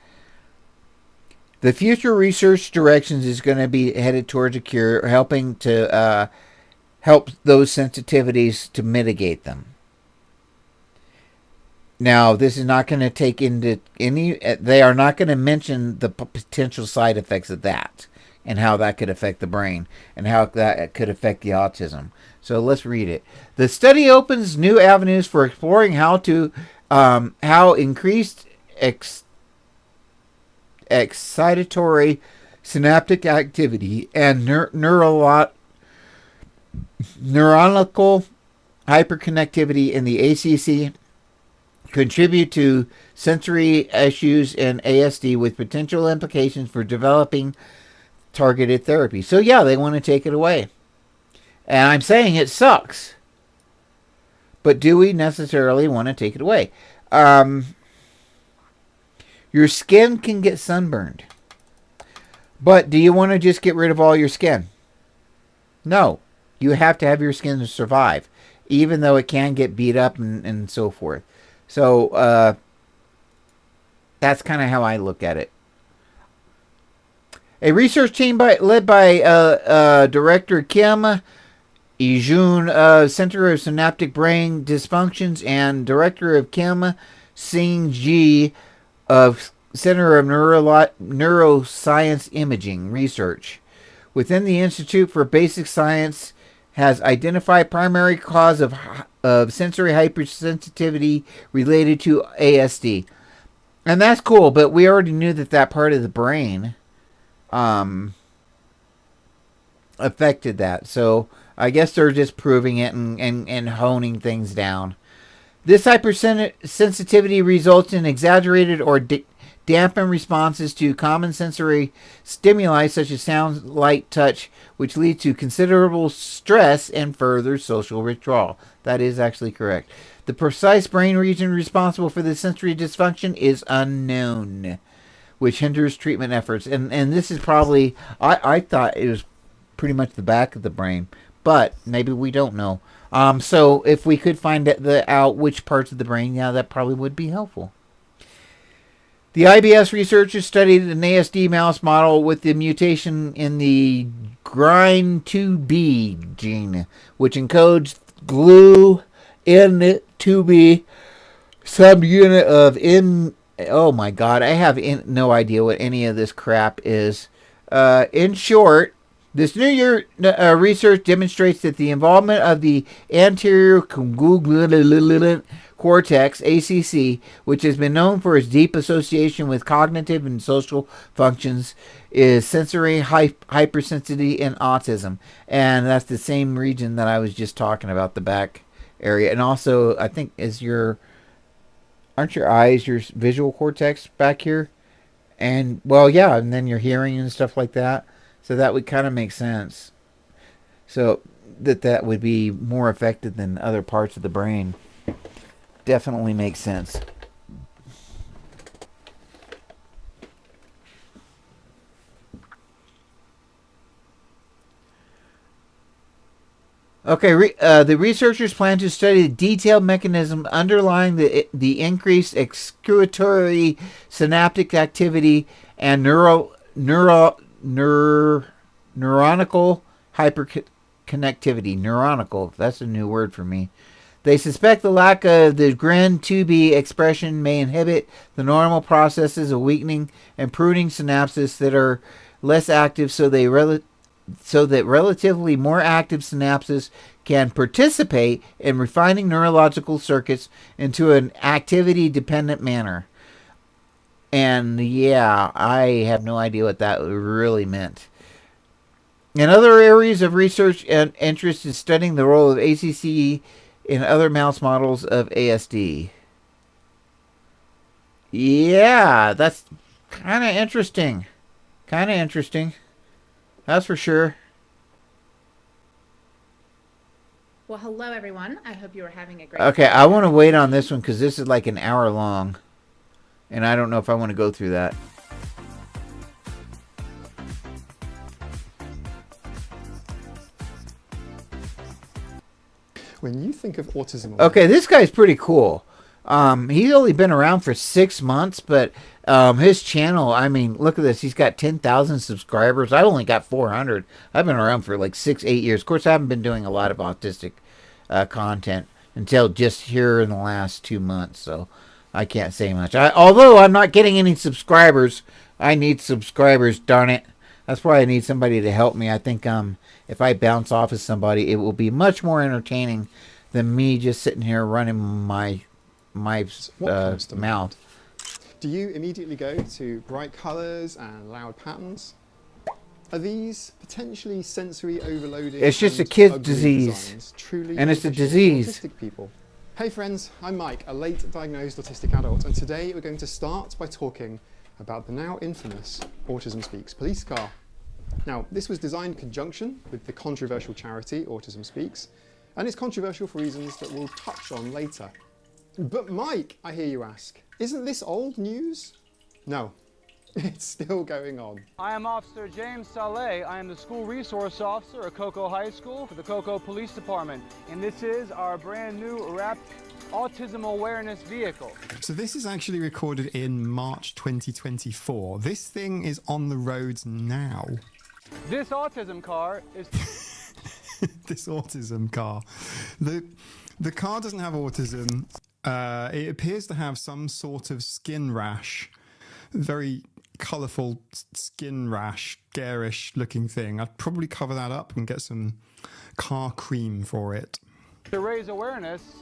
[SPEAKER 1] The future research directions is going to be headed towards a cure, helping to help those sensitivities to mitigate them. Now, this is not going to take into any... They are not going to mention the potential side effects of that and how that could affect the brain and how that could affect the autism. So let's read it. The study opens new avenues for exploring how increased excitatory synaptic activity and neurological hyperconnectivity in the ACC contribute to sensory issues in ASD with potential implications for developing targeted therapy. So yeah, they want to take it away. And I'm saying it sucks. But do we necessarily want to take it away? Your skin can get sunburned. But do you want to just get rid of all your skin? No. You have to have your skin to survive, even though it can get beat up and so forth. So that's kind of how I look at it. A research team led by Director Kim Ijun, Center of Synaptic Brain Dysfunctions, and Director of Kim Sing-ji of Center of Neuroscience Imaging Research within the Institute for Basic Science has identified primary cause of sensory hypersensitivity related to ASD. And that's cool, but we already knew that part of the brain affected that. So I guess they're just proving it and honing things down. This hypersensitivity results in exaggerated or dampened responses to common sensory stimuli such as sound, light, touch, which lead to considerable stress and further social withdrawal. That is actually correct. The precise brain region responsible for the sensory dysfunction is unknown, which hinders treatment efforts. And this is probably, I thought it was pretty much the back of the brain, but maybe we don't know. So if we could find out which parts of the brain, yeah, that probably would be helpful. The IBS researchers studied an ASD mouse model with the mutation in the GRIN2B gene, which encodes GLU N2B subunit of N. Oh my God, I have no idea what any of this crap is. In short, this new year research demonstrates that the involvement of the anterior cortex, ACC, which has been known for its deep association with cognitive and social functions, is sensory hypersensitivity in autism. And that's the same region that I was just talking about, the back area. And also, I think, aren't your eyes your visual cortex back here? And, well, yeah, and then your hearing and stuff like that. So that would kind of make sense. So that would be more affected than other parts of the brain. Definitely makes sense. Okay, the researchers plan to study the detailed mechanism underlying the increased excretory synaptic activity and neuronical hyperconnectivity. Neuronical, that's a new word for me. They suspect the lack of the GRIN2B expression may inhibit the normal processes of weakening and pruning synapses that are less active, so that relatively more active synapses can participate in refining neurological circuits into an activity-dependent manner. And yeah, I have no idea what that really meant. In other areas of research and interest is studying the role of ACC in other mouse models of ASD. Yeah, that's kind of interesting. That's for sure.
[SPEAKER 10] Well, hello everyone. I hope you are having a great
[SPEAKER 1] Okay, I want to wait on this one because this is like an hour long. And I don't know if I want to go through that.
[SPEAKER 11] When you think of autism...
[SPEAKER 1] Okay, this guy's pretty cool. He's only been around for 6 months, but his channel, I mean, look at this. He's got 10,000 subscribers. I've only got 400. I've been around for like 6-8 years. Of course, I haven't been doing a lot of autistic content until just here in the last 2 months, so I can't say much. Although I'm not getting any subscribers, I need subscribers, darn it. That's why I need somebody to help me. I think if I bounce off of somebody, it will be much more entertaining than me just sitting here running my mouth.
[SPEAKER 11] Do you immediately go to bright colors and loud patterns? Are these potentially sensory overloaded?
[SPEAKER 1] It's just a
[SPEAKER 11] and
[SPEAKER 1] kid's
[SPEAKER 11] ugly
[SPEAKER 1] disease.
[SPEAKER 11] designs truly
[SPEAKER 1] And it's a
[SPEAKER 11] beneficial for
[SPEAKER 1] disease.
[SPEAKER 11] autistic people? Hey friends, I'm Mike, a late diagnosed autistic adult, and today we're going to start by talking about the now infamous Autism Speaks police car. Now, this was designed in conjunction with the controversial charity Autism Speaks, and it's controversial for reasons that we'll touch on later. But Mike, I hear you ask, isn't this old news? No, it's still going on.
[SPEAKER 12] I am Officer James Saleh. I am the school resource officer at Cocoa High School for the Cocoa Police Department, and this is our brand new wrapped autism awareness vehicle.
[SPEAKER 11] So this is actually recorded in March 2024. This thing is on the roads now.
[SPEAKER 12] This autism car is...
[SPEAKER 11] This autism car. The car doesn't have autism. It appears to have some sort of skin rash. Very colourful skin rash, garish looking thing. I'd probably cover that up and get some car cream for it.
[SPEAKER 12] to raise awareness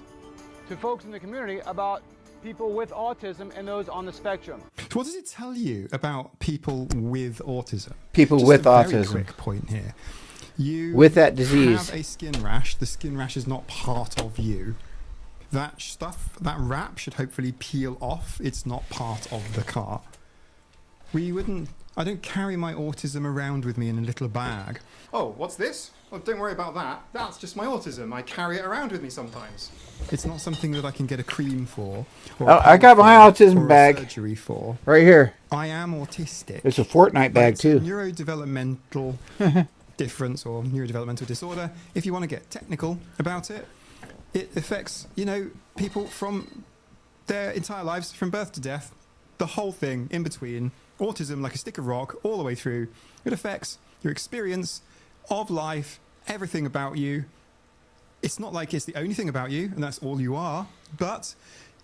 [SPEAKER 12] to folks in the community about people with autism and those on the spectrum.
[SPEAKER 11] So what does it tell you about people with autism?
[SPEAKER 1] People
[SPEAKER 11] Just
[SPEAKER 1] with
[SPEAKER 11] a very
[SPEAKER 1] autism.
[SPEAKER 11] quick point here. You
[SPEAKER 1] With that disease.
[SPEAKER 11] have a skin rash. The skin rash is not part of you. That stuff, that wrap should hopefully peel off. It's not part of the car. I don't carry my autism around with me in a little bag. Oh, what's this? Oh, don't worry about that. That's just my autism. I carry it around with me sometimes. It's not something that I can get a cream for. Or
[SPEAKER 1] Oh, I got my autism
[SPEAKER 11] or
[SPEAKER 1] bag.
[SPEAKER 11] surgery for.
[SPEAKER 1] Right here.
[SPEAKER 11] I am autistic.
[SPEAKER 1] It's a Fortnite bag too.
[SPEAKER 11] Neurodevelopmental difference or neurodevelopmental disorder. If you want to get technical about it, it affects, people from their entire lives, from birth to death, the whole thing in between. Autism, like a stick of rock, all the way through. It affects your experience of life, everything about you. It's not like it's the only thing about you, and that's all you are, but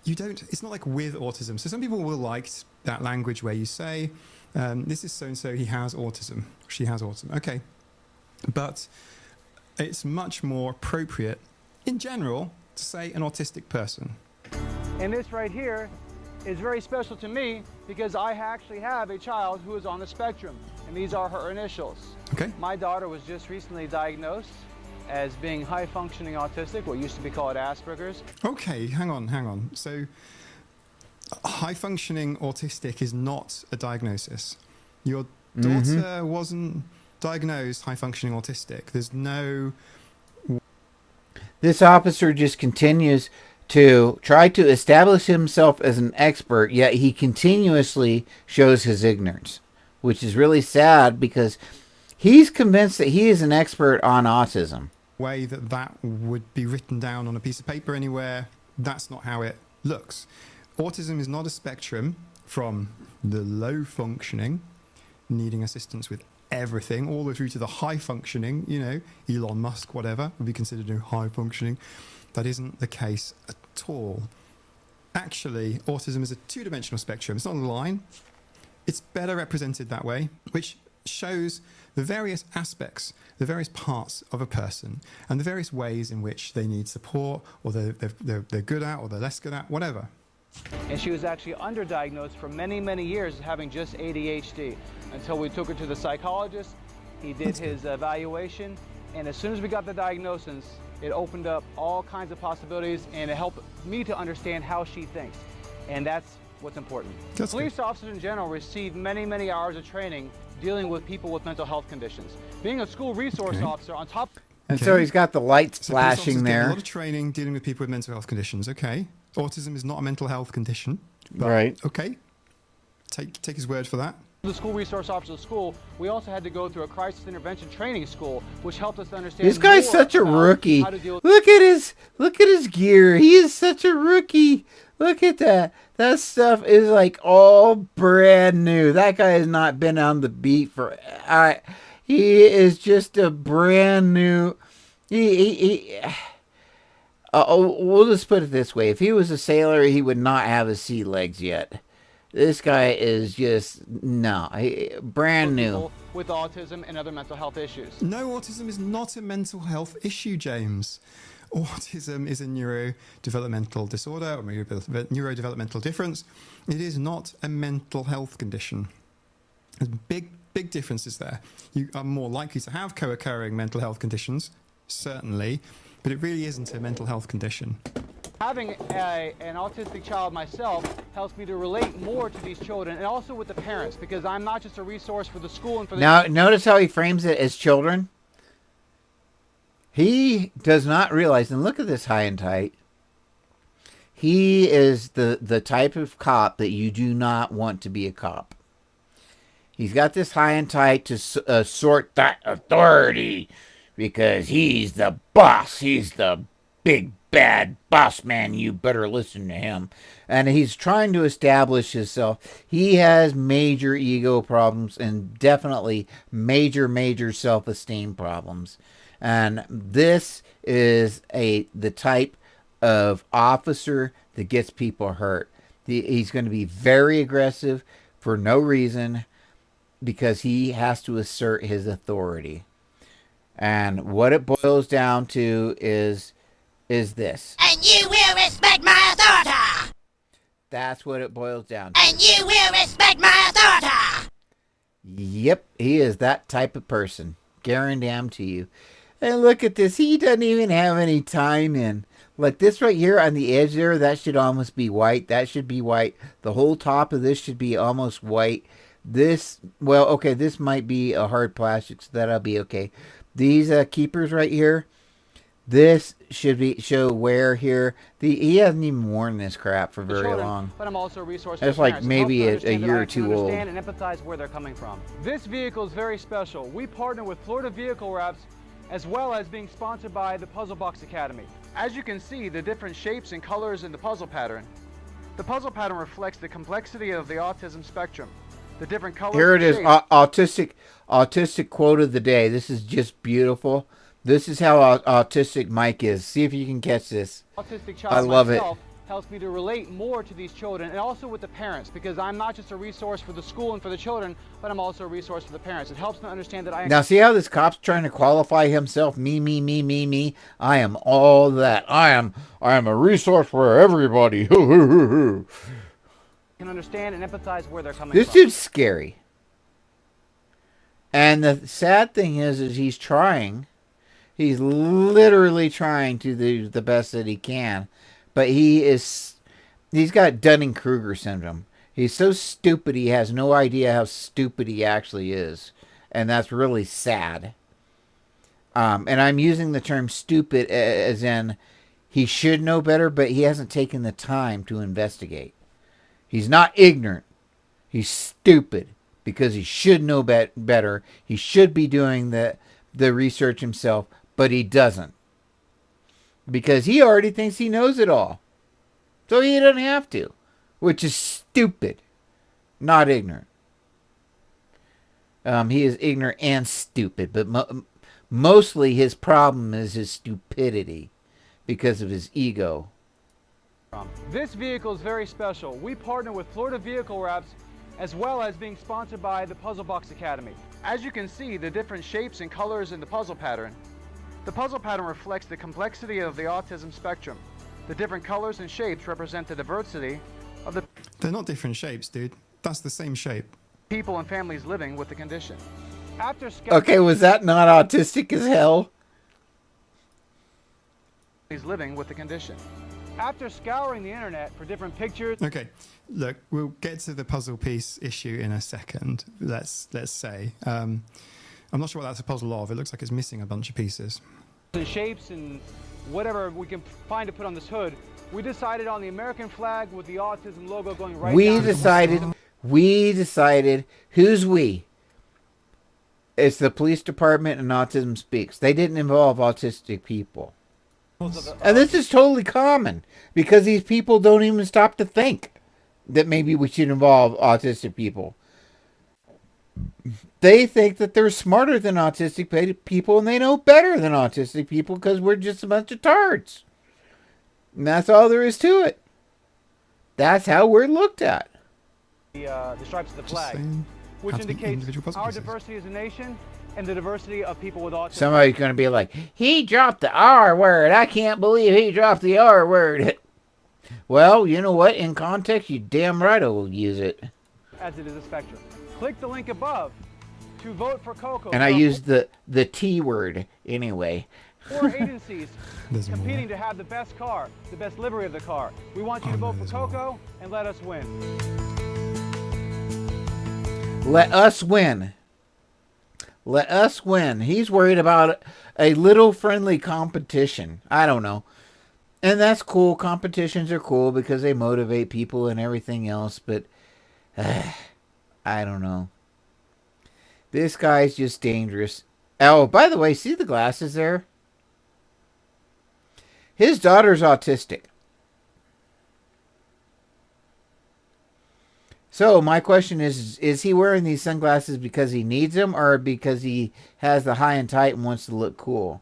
[SPEAKER 11] it's not like with autism. So some people will like that language where you say, this is so-and-so, he has autism, she has autism. Okay. But it's much more appropriate, in general, to say an autistic person.
[SPEAKER 12] And this right here is very special to me because I actually have a child who is on the spectrum, and these are her initials.
[SPEAKER 11] Okay.
[SPEAKER 12] My daughter was just recently diagnosed as being high-functioning autistic, what used to be called Asperger's.
[SPEAKER 11] Okay, hang on. So, high-functioning autistic is not a diagnosis. Your daughter wasn't diagnosed high-functioning autistic. There's no...
[SPEAKER 1] This officer just continues to try to establish himself as an expert, yet he continuously shows his ignorance, which is really sad because he's convinced that he is an expert on autism.
[SPEAKER 11] Way that would be written down on a piece of paper anywhere, that's not how it looks. Autism is not a spectrum from the low functioning, needing assistance with everything, all the way through to the high functioning, Elon Musk, whatever, would be considered high functioning. That isn't the case at all. Actually, autism is a two-dimensional spectrum. It's not a line. It's better represented that way, which shows the various aspects, the various parts of a person, and the various ways in which they need support, or they're good at, or they're less good at, whatever.
[SPEAKER 12] And she was actually underdiagnosed for many, many years as having just ADHD until we took her to the psychologist. He did his evaluation, and as soon as we got the diagnosis, it opened up all kinds of possibilities, and it helped me to understand how she thinks. And that's what's important. Police officers in general receive many, many hours of training dealing with people with mental health conditions. Being a school resource officer on top...
[SPEAKER 1] And so he's got the lights
[SPEAKER 11] So police officers
[SPEAKER 1] flashing
[SPEAKER 11] get
[SPEAKER 1] there.
[SPEAKER 11] a lot of training dealing with people with mental health conditions. Okay. Autism is not a mental health condition. But
[SPEAKER 1] Right.
[SPEAKER 11] Okay. Take his word for that.
[SPEAKER 12] The school resource officer school, we also had to go through a crisis intervention training school, which helped us understand
[SPEAKER 1] This guy's
[SPEAKER 12] more
[SPEAKER 1] such a
[SPEAKER 12] about
[SPEAKER 1] rookie.
[SPEAKER 12] how to deal with...
[SPEAKER 1] Look at his gear. He is such a rookie. Look at that. That stuff is like all brand new. That guy has not been on the beat for. He is just a brand new. We'll just put it this way: if he was a sailor, he would not have his sea legs yet. This guy is just brand new.
[SPEAKER 12] With autism and other mental health issues.
[SPEAKER 11] No, autism is not a mental health issue, James. Autism is a neurodevelopmental disorder or neurodevelopmental difference. It is not a mental health condition. There's a big big differences there. You are more likely to have co-occurring mental health conditions, certainly, but it really isn't a mental health condition.
[SPEAKER 12] Having an autistic child myself helps me to relate more to these children and also with the parents, because I'm not just a resource for the school and for the...
[SPEAKER 1] Now, notice how he frames it as children. He does not realize, and look at this high and tight. He is the type of cop that you do not want to be a cop. He's got this high and tight to sort that authority because he's the boss. He's the big bad boss man. You better listen to him. And he's trying to establish himself. He has major ego problems and definitely major self-esteem problems. And this is the type of officer that gets people hurt. He's going to be very aggressive for no reason because he has to assert his authority. And what it boils down to is this.
[SPEAKER 13] And you will respect my authority.
[SPEAKER 1] That's what it boils down to.
[SPEAKER 13] And you will respect my authority.
[SPEAKER 1] Yep, he is that type of person. Guaranteed to you. And look at this. He doesn't even have any time in. Like this right here on the edge there, that should almost be white. That should be white. The whole top of this should be almost white. This, well, okay, this might be a hard plastic, so that'll be okay. These keepers right here, this should show wear here. He hasn't even worn this crap for very long.
[SPEAKER 12] But I'm also a resource
[SPEAKER 1] It's
[SPEAKER 12] for
[SPEAKER 1] like
[SPEAKER 12] parents.
[SPEAKER 1] maybe
[SPEAKER 12] It helps
[SPEAKER 1] a
[SPEAKER 12] them
[SPEAKER 1] year or
[SPEAKER 12] understand
[SPEAKER 1] two old.
[SPEAKER 12] and empathize where they're coming from. This vehicle is very special. We partner with Florida Vehicle Wraps, as well as being sponsored by the Puzzle Box Academy. As you can see, the different shapes and colors in the puzzle pattern. The puzzle pattern reflects the complexity of the autism spectrum. The different colors.
[SPEAKER 1] Here it is,
[SPEAKER 12] shapes.
[SPEAKER 1] autistic quote of the day. This is just beautiful. This is how autistic Mike is. See if you can catch this.
[SPEAKER 12] Autistic child
[SPEAKER 1] I love it.
[SPEAKER 12] Helps me to relate more to these children and also with the parents, because I'm not just a resource for the school and for the children, but I'm also a resource for the parents. It helps them understand that I am...
[SPEAKER 1] Now see how this cop's trying to qualify himself? Me. I am all that. I am a resource for everybody.
[SPEAKER 12] can understand and empathize where they're coming
[SPEAKER 1] This
[SPEAKER 12] from.
[SPEAKER 1] dude's scary. And the sad thing is he's trying. He's literally trying to do the best that he can. But he's got Dunning-Kruger syndrome. He's so stupid he has no idea how stupid he actually is. And that's really sad. And I'm using the term stupid as in he should know better, but he hasn't taken the time to investigate. He's not ignorant. He's stupid because he should know better. He should be doing the research himself, but he doesn't. Because he already thinks he knows it all. So he doesn't have to. Which is stupid. Not ignorant. He is ignorant and stupid. But mostly his problem is his stupidity. Because of his ego.
[SPEAKER 12] This vehicle is very special. We partner with Florida Vehicle Wraps, as well as being sponsored by the Puzzle Box Academy. As you can see, the different shapes and colors in the puzzle pattern. The puzzle pattern reflects the complexity of the autism spectrum. The different colors and shapes represent the diversity of the...
[SPEAKER 11] They're not different shapes, dude. That's the same shape.
[SPEAKER 12] People and families living with the condition. After
[SPEAKER 1] okay, was that not autistic as hell?
[SPEAKER 12] He's living with the condition. After scouring the internet for different pictures...
[SPEAKER 11] Okay, look, we'll get to the puzzle piece issue in a second, let's say. I'm not sure what that's a puzzle of. It looks like it's missing a bunch of pieces.
[SPEAKER 12] And shapes and whatever we can find to put on this hood. We decided on the American flag with the autism logo going right down.
[SPEAKER 1] We decided, who's we? It's the police department and Autism Speaks. They didn't involve autistic people. And this is totally common because these people don't even stop to think that maybe we should involve autistic people. They think that they're smarter than autistic people and they know better than autistic people because we're just a bunch of tards. And that's all there is to it. That's how we're looked at.
[SPEAKER 12] The stripes of the flag, which indicates our diversity as a nation and the diversity of people with autism.
[SPEAKER 1] Somebody's going to be like, he dropped the R word. I can't believe he dropped the R word. Well, you know what? In context, you damn right I will use it.
[SPEAKER 12] As it is a spectrum. Click the link above to vote for Coco.
[SPEAKER 1] And I used the T word anyway.
[SPEAKER 12] 4 agencies competing to have the best car, the best livery of the car. We want you to vote for Coco and let us win.
[SPEAKER 1] Let us win. Let us win. He's worried about a little friendly competition. I don't know. And that's cool. Competitions are cool because they motivate people and everything else. But I don't know. This guy's just dangerous. Oh, by the way, see the glasses there? His daughter's autistic. So my question is he wearing these sunglasses because he needs them or because he has the high and tight and wants to look cool?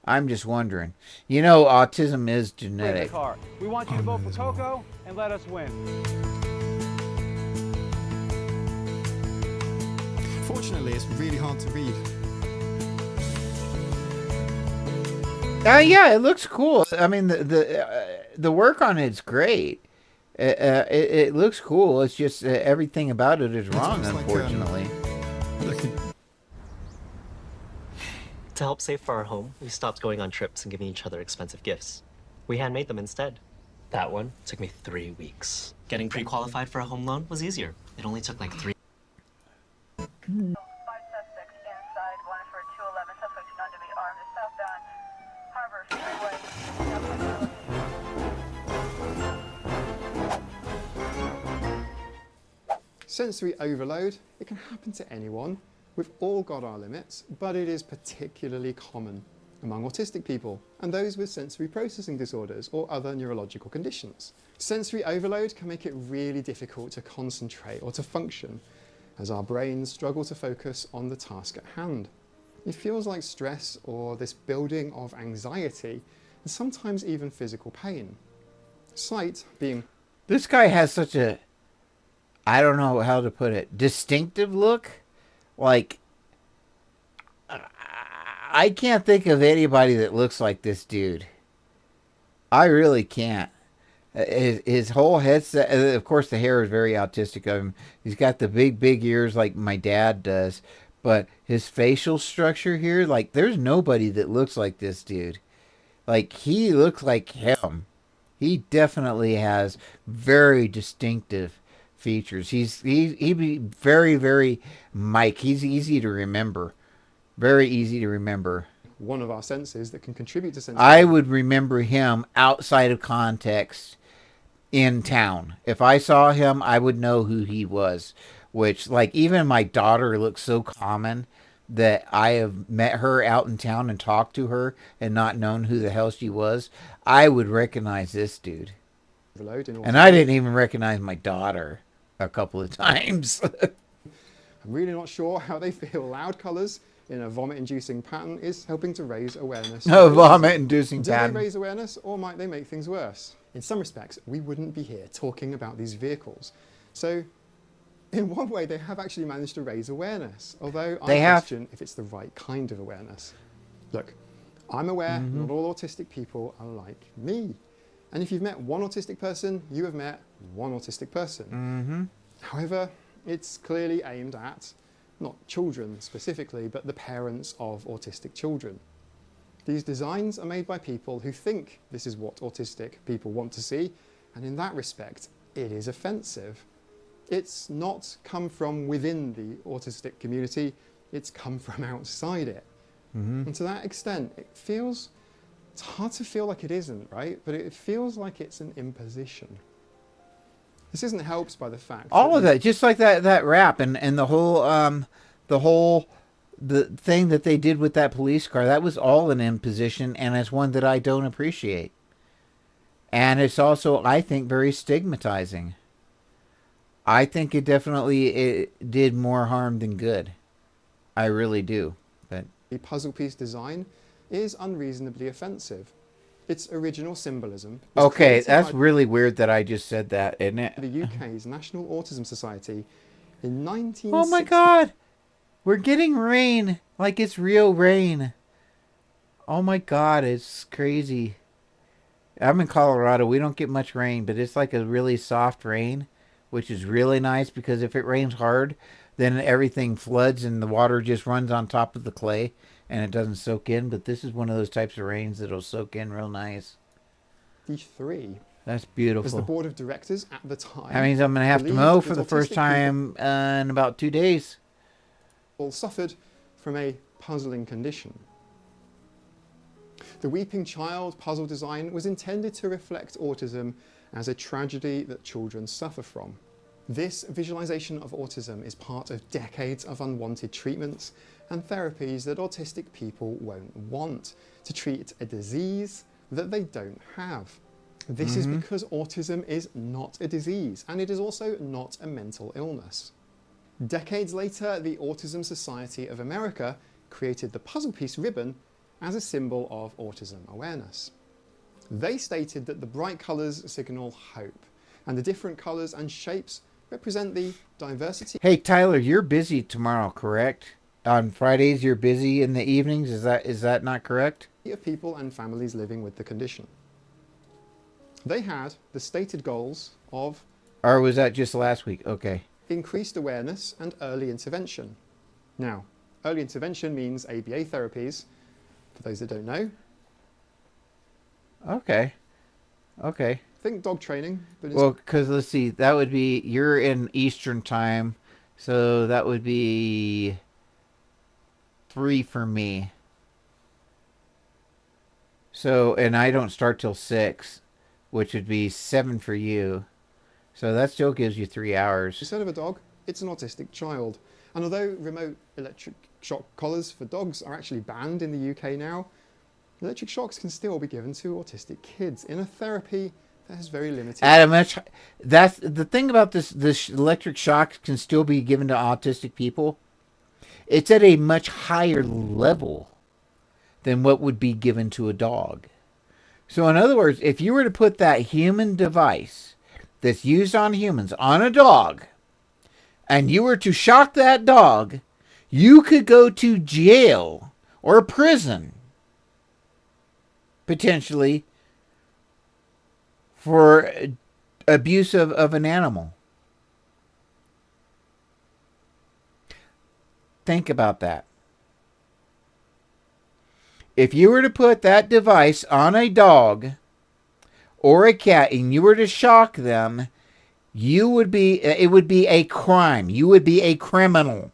[SPEAKER 1] I'm just wondering. You know, autism is genetic.
[SPEAKER 12] We want you to vote for Coco and let us win.
[SPEAKER 11] Fortunately, it's really hard to read.
[SPEAKER 1] Yeah, it looks cool. I mean, the work on it's great. It looks cool. It's just everything about it is wrong, unfortunately.
[SPEAKER 14] To help save for our home, we stopped going on trips and giving each other expensive gifts. We handmade them instead. That one took me 3 weeks. Getting pre-qualified for a home loan was easier. It only took like 3.
[SPEAKER 11] Sensory overload, it can happen to anyone. We've all got our limits, but it is particularly common among autistic people and those with sensory processing disorders or other neurological conditions. Sensory overload can make it really difficult to concentrate or to function as our brains struggle to focus on the task at hand. It feels like stress or this building of anxiety and sometimes even physical pain. Sight being...
[SPEAKER 1] This guy has such a, I don't know how to put it, distinctive look. Like, I can't think of anybody that looks like this dude. I really can't. His whole headset, of course the hair is very autistic of him. He's got the big ears like my dad does. But his facial structure here, like there's nobody that looks like this dude. Like he looks like him. He definitely has very distinctive features. He'd be very Mike. He's easy to remember. Very easy to remember.
[SPEAKER 11] One of our senses that can contribute to sense.
[SPEAKER 1] I would remember him outside of context in town. If I saw him, I would know who he was. Which, like, even my daughter looks so common that I have met her out in town and talked to her and not known who the hell she was. I would recognize this dude. And I didn't even recognize my daughter a couple of times.
[SPEAKER 11] I'm really not sure how they feel. Loud colours in a vomit-inducing pattern is helping to raise awareness.
[SPEAKER 1] No, vomit-inducing pattern.
[SPEAKER 11] Do they raise awareness or might they make things worse? In some respects, we wouldn't be here talking about these vehicles. So, in one way, they have actually managed to raise awareness, although I question if it's the right kind of awareness. Look, I'm aware not all autistic people are like me. And if you've met one autistic person, you have met one autistic person. However, it's clearly aimed at not children specifically, but the parents of autistic children. These designs are made by people who think this is what autistic people want to see, and in that respect, it is offensive. It's not come from within the autistic community, it's come from outside it. And to that extent, it's hard to feel like it isn't, right? But it feels like it's an imposition. This isn't helped by the fact
[SPEAKER 1] all of that, just like that rap and the whole thing that they did with that police car, that was all an imposition, and it's one that I don't appreciate. And it's also, I think, very stigmatizing. I think it did more harm than good. I really do. But
[SPEAKER 11] the puzzle piece design is unreasonably offensive. Its original symbolism.
[SPEAKER 1] Okay, that's really weird that I just said that, isn't it?
[SPEAKER 11] The UK's National Autism Society in 1960.
[SPEAKER 1] Oh my God! We're getting rain, like it's real rain. Oh my God, it's crazy. I'm in Colorado. We don't get much rain, but it's like a really soft rain, which is really nice because if it rains hard, then everything floods and the water just runs on top of the clay and it doesn't soak in. But this is one of those types of rains that'll soak in real nice.
[SPEAKER 11] D3.
[SPEAKER 1] That's beautiful.
[SPEAKER 11] As the board of directors at the time.
[SPEAKER 1] That means I'm going to have to mow for the first time in about 2 days.
[SPEAKER 11] All suffered from a puzzling condition. The Weeping Child puzzle design was intended to reflect autism as a tragedy that children suffer from. This visualization of autism is part of decades of unwanted treatments and therapies that autistic people won't want to treat a disease that they don't have. This is because autism is not a disease, and it is also not a mental illness. Decades later, the Autism Society of America created the puzzle piece ribbon as a symbol of autism awareness. They stated that the bright colours signal hope, and the different colours and shapes represent the diversity.
[SPEAKER 1] Hey, Tyler, you're busy tomorrow, correct? On Fridays, you're busy in the evenings. Is that not correct?
[SPEAKER 11] Of people and families living with the condition. They had the stated goals of...
[SPEAKER 1] Or was that just last week? Okay.
[SPEAKER 11] Increased awareness and early intervention. Now, early intervention means ABA therapies, for those that don't know.
[SPEAKER 1] Okay. Okay.
[SPEAKER 11] Think dog training. But
[SPEAKER 1] well, because let's see, that would be, you're in Eastern time, so that would be 3 for me. So, and I don't start till 6, which would be 7 for you. So that still gives you 3 hours.
[SPEAKER 11] Instead of a dog, it's an autistic child. And although remote electric shock collars for dogs are actually banned in the UK now, electric shocks can still be given to autistic kids in a therapy that has very limited...
[SPEAKER 1] That's the thing about this electric shock can still be given to autistic people. It's at a much higher level than what would be given to a dog. So in other words, if you were to put that human device that's used on humans on a dog, and you were to shock that dog, you could go to jail or prison, potentially, for abuse of an animal. Think about that. If you were to put that device on a dog or a cat and you were to shock them, it would be a crime. You would be a criminal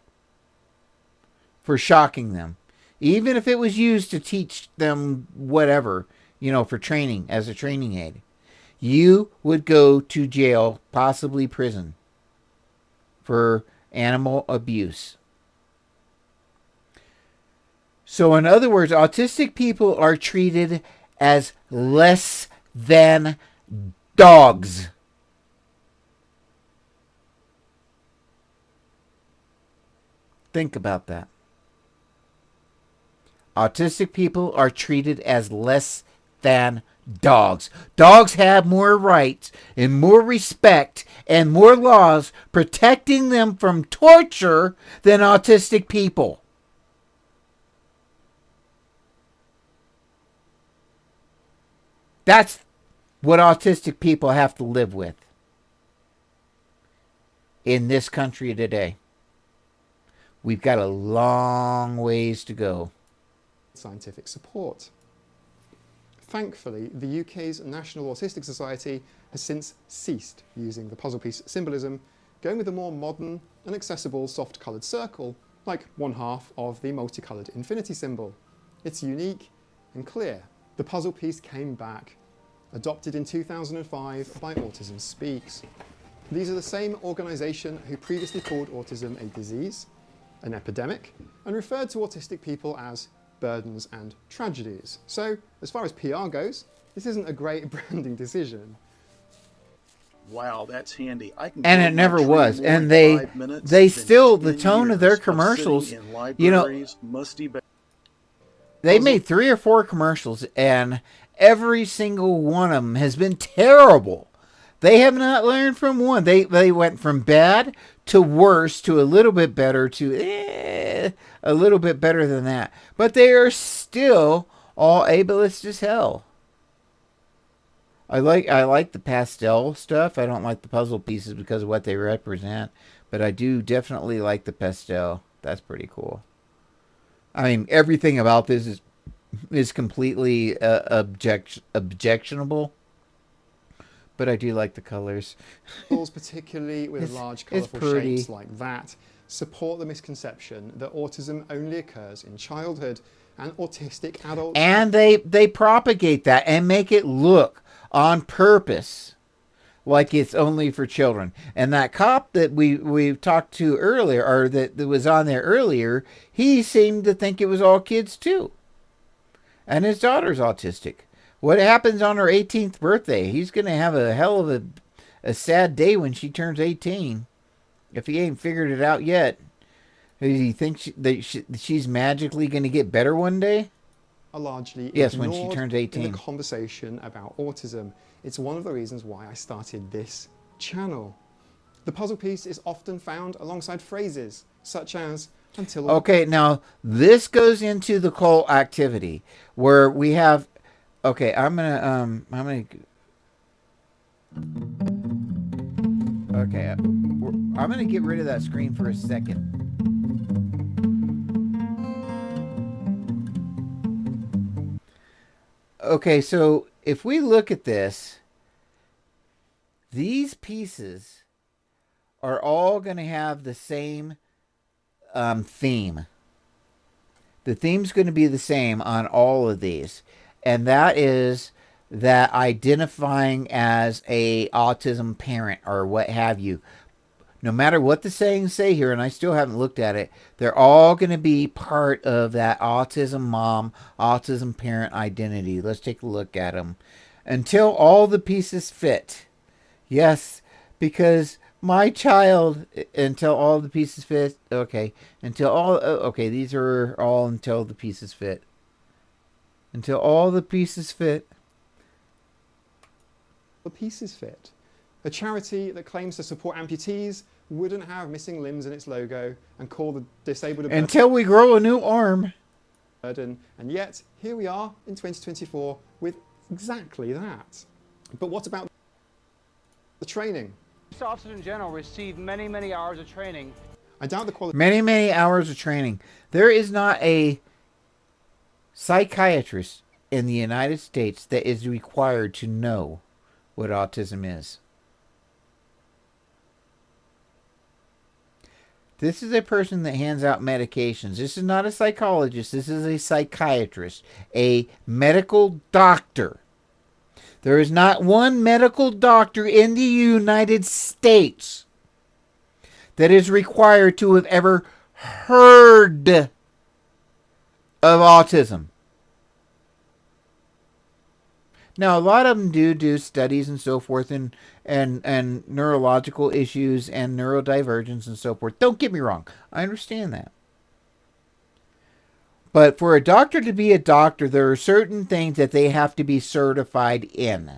[SPEAKER 1] for shocking them. Even if it was used to teach them whatever, for training, as a training aid. You would go to jail, possibly prison, for animal abuse. So in other words, autistic people are treated as less than dogs. Think about that. Autistic people are treated as less than dogs. Dogs have more rights and more respect and more laws protecting them from torture than autistic people. That's what autistic people have to live with in this country today. We've got a long ways to go.
[SPEAKER 11] Scientific support. Thankfully, the UK's National Autistic Society has since ceased using the puzzle piece symbolism, going with a more modern and accessible soft-coloured circle, like 1/2 of the multicoloured infinity symbol. It's unique and clear. The puzzle piece came back, adopted in 2005 by Autism Speaks. These are the same organisation who previously called autism a disease, an epidemic, and referred to autistic people as burdens and tragedies. So, as far as PR goes, this isn't a great branding decision.
[SPEAKER 15] Wow, that's handy.
[SPEAKER 1] And it never was. And they still, the tone of their commercials, they made 3 or 4 commercials, and every single one of them has been terrible. They have not learned from one. They went from bad to worse to a little bit better to a little bit better than that. But they are still all ableist as hell. I like the pastel stuff. I don't like the puzzle pieces because of what they represent. But I do definitely like the pastel. That's pretty cool. I mean, everything about this is completely objectionable. But I do like the colors.
[SPEAKER 11] Particularly with
[SPEAKER 1] It's-
[SPEAKER 11] large,
[SPEAKER 1] it's
[SPEAKER 11] colourful
[SPEAKER 1] pretty.
[SPEAKER 11] shapes like that, support the misconception that autism only occurs in childhood and autistic adults.
[SPEAKER 1] And they propagate that and make it look on purpose like it's only for children. And that cop that we talked to earlier, or that was on there earlier, he seemed to think it was all kids too. And his daughter's autistic. What happens on her 18th birthday? He's going to have a hell of a sad day when she turns 18. If he ain't figured it out yet. Does he think she's magically going to get better one day?
[SPEAKER 11] Are largely
[SPEAKER 1] yes, when she turns 18.
[SPEAKER 11] In the conversation about autism. It's one of the reasons why I started this channel. The puzzle piece is often found alongside phrases such as until.
[SPEAKER 1] Okay, now this goes into the cult activity where we have. Okay, I'm gonna. Okay, I'm gonna get rid of that screen for a second. Okay, so if we look at this, these pieces are all going to have the same theme. The theme's going to be the same on all of these. And that is that identifying as a autism parent or what have you. No matter what the sayings say here, and I still haven't looked at it, they're all going to be part of that autism mom, autism parent identity. Let's take a look at them. Until all the pieces fit. Yes, because my child, until all the pieces fit. Okay, until all, okay, these are all until the pieces fit. Until all the pieces fit.
[SPEAKER 11] The pieces fit. A charity that claims to support amputees wouldn't have missing limbs in its logo and call the disabled a
[SPEAKER 1] Until we grow a new arm.
[SPEAKER 11] burden. And yet, here we are in 2024 with exactly that. But what about the training?
[SPEAKER 12] Police officers in general receive many, many hours of training.
[SPEAKER 11] I doubt the quality.
[SPEAKER 1] Many hours of training. There is not a psychiatrist in the United States that is required to know what autism is. This is a person that hands out medications. This is not a psychologist. This is a psychiatrist, a medical doctor. There is not one medical doctor in the United States that is required to have ever heard of autism. Now, a lot of them do studies and so forth and neurological issues and neurodivergence and so forth. Don't get me wrong. I understand that. But for a doctor to be a doctor, there are certain things that they have to be certified in.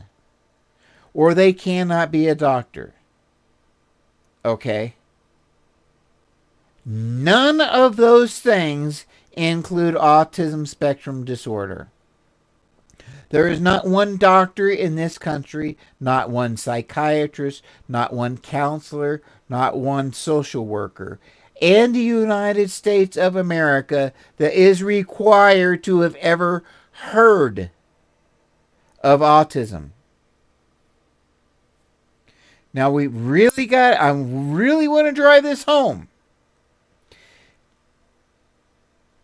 [SPEAKER 1] Or they cannot be a doctor. Okay? None of those things include autism spectrum disorder. There is not one doctor in this country, not one psychiatrist, not one counselor, not one social worker in the United States of America that is required to have ever heard of autism. Now I really want to drive this home.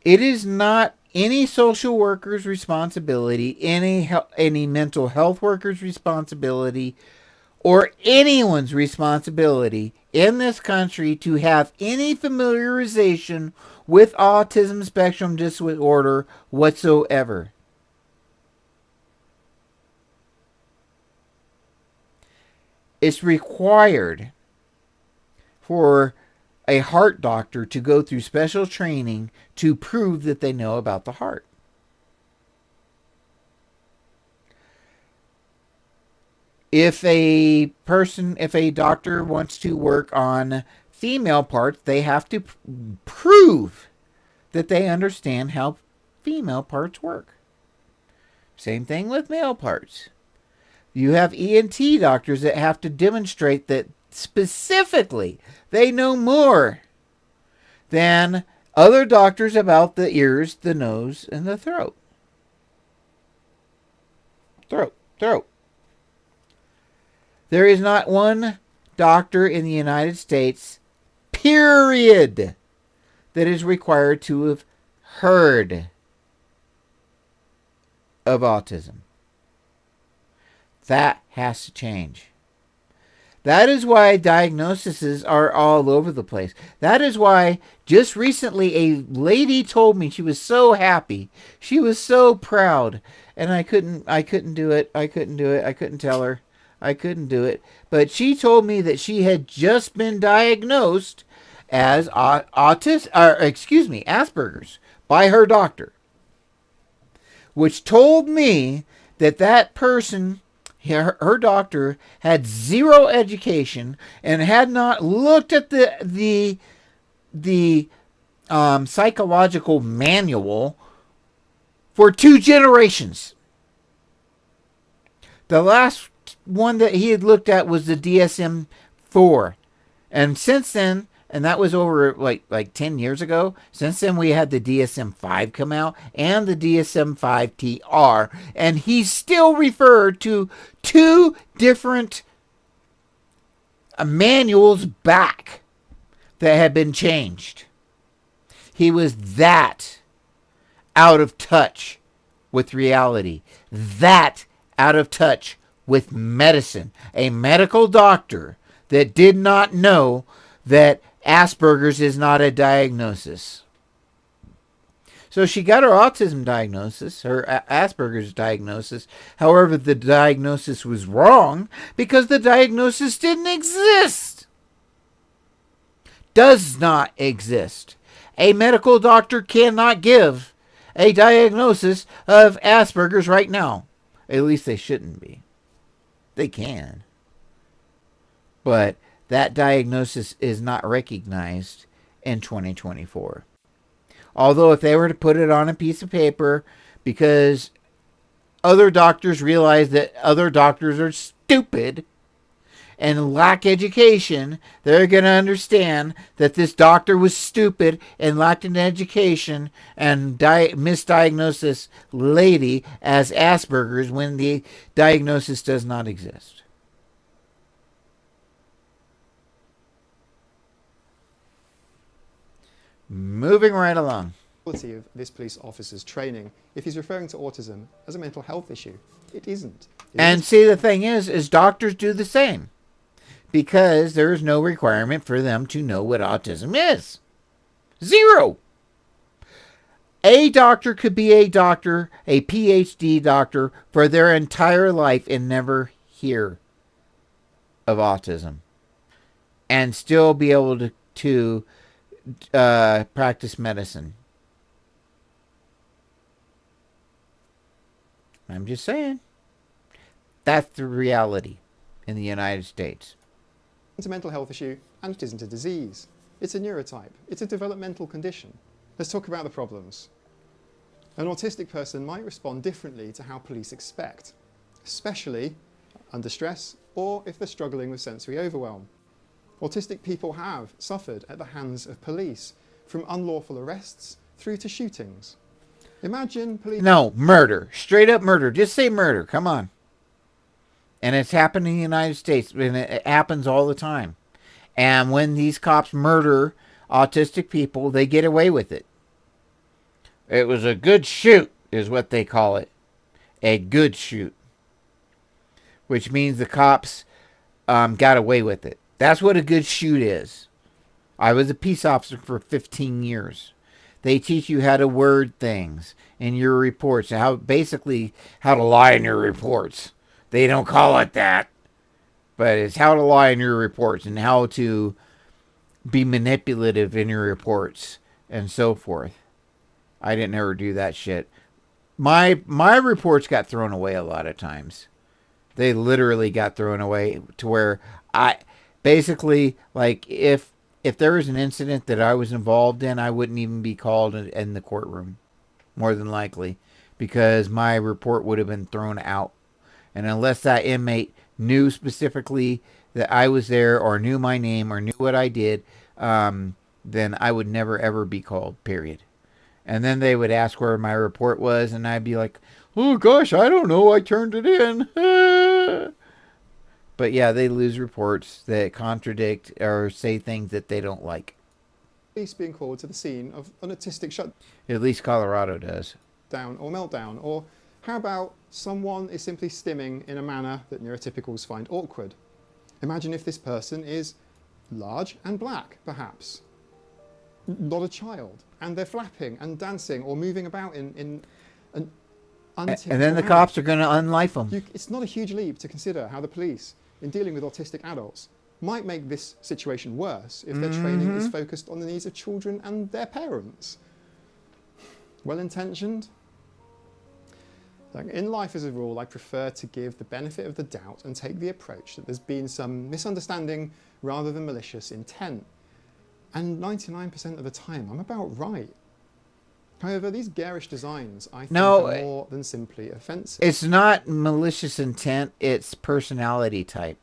[SPEAKER 1] It is not any social worker's responsibility, any mental health worker's responsibility, or anyone's responsibility in this country to have any familiarization with autism spectrum disorder whatsoever. It's required for a heart doctor to go through special training to prove that they know about the heart. If a doctor wants to work on female parts, they have to prove that they understand how female parts work. Same thing with male parts. You have ENT doctors that have to demonstrate that specifically, they know more than other doctors about the ears, the nose, and the throat. Throat. There is not one doctor in the United States, period, that is required to have heard of autism. That has to change. That is why diagnoses are all over the place. That is why just recently a lady told me she was so happy. She was so proud. And I couldn't do it. I couldn't tell her. I couldn't do it. But she told me that she had just been diagnosed as Asperger's by her doctor. Which told me that person, her doctor, had zero education and had not looked at the psychological manual for 2 generations. The last one that he had looked at was the DSM-4. And since then, and that was over like 10 years ago, since then we had the DSM-5 come out and the DSM-5-TR. And he's still referred to 2 different manuals back that had been changed. He was that out of touch with reality, that out of touch with medicine. A medical doctor that did not know that Asperger's is not a diagnosis. So she got her autism diagnosis, her Asperger's diagnosis. However, the diagnosis was wrong because the diagnosis didn't exist. Does not exist. A medical doctor cannot give a diagnosis of Asperger's right now. At least they shouldn't be. They can. But that diagnosis is not recognized in 2024. Although if they were to put it on a piece of paper, because other doctors realize that other doctors are stupid and lack education, they're going to understand that this doctor was stupid and lacked an education and misdiagnosed this lady as Asperger's when the diagnosis does not exist. Moving right along.
[SPEAKER 11] Quality of this police officer's training if he's referring to autism as a mental health issue. It isn't.
[SPEAKER 1] See, the thing is doctors do the same. Because there is no requirement for them to know what autism is. Zero. A doctor could be a doctor, a PhD doctor, for their entire life and never hear of autism. And still be able to practice medicine. I'm just saying. That's the reality in the United States.
[SPEAKER 11] It's a mental health issue, and it isn't a disease. It's a neurotype. It's a developmental condition. Let's talk about the problems. An autistic person might respond differently to how police expect, especially under stress or if they're struggling with sensory overwhelm. Autistic people have suffered at the hands of police, from unlawful arrests through to shootings. Imagine police...
[SPEAKER 1] No, murder. Straight up murder. Just say murder. Come on. And it's happened in the United States, and it happens all the time. And when these cops murder autistic people, they get away with it. It was a good shoot, is what they call it. A good shoot. Which means the cops got away with it. That's what a good shoot is. I was a peace officer for 15 years. They teach you how to word things in your reports, how to lie in your reports. They don't call it that, but it's how to lie in your reports and how to be manipulative in your reports and so forth. I didn't ever do that shit. My reports got thrown away a lot of times. They literally got thrown away to where I basically, like, if there was an incident that I was involved in, I wouldn't even be called in the courtroom, more than likely, because my report would have been thrown out. And unless that inmate knew specifically that I was there or knew my name or knew what I did, then I would never ever be called, period. And then they would ask where my report was, and I'd be like, oh gosh, I don't know, I turned it in. But yeah, they lose reports that contradict or say things that they don't like.
[SPEAKER 11] Police being called to the scene of an autistic shutdown.
[SPEAKER 1] At least Colorado does.
[SPEAKER 11] Down or meltdown. Or how about someone is simply stimming in a manner that neurotypicals find awkward? Imagine if this person is large and black, perhaps. Not a child. And they're flapping and dancing or moving about in an untypical
[SPEAKER 1] And then the
[SPEAKER 11] manner.
[SPEAKER 1] cops are going to unlife them.
[SPEAKER 11] It's not a huge leap to consider how the police, in dealing with autistic adults, might make this situation worse if their training is focused on the needs of children and their parents. Well-intentioned? Like, in life as a rule, I prefer to give the benefit of the doubt and take the approach that there's been some misunderstanding rather than malicious intent. And 99% of the time, I'm about right. However, these garish designs, I think, are more than simply offensive.
[SPEAKER 1] It's not malicious intent, it's personality type.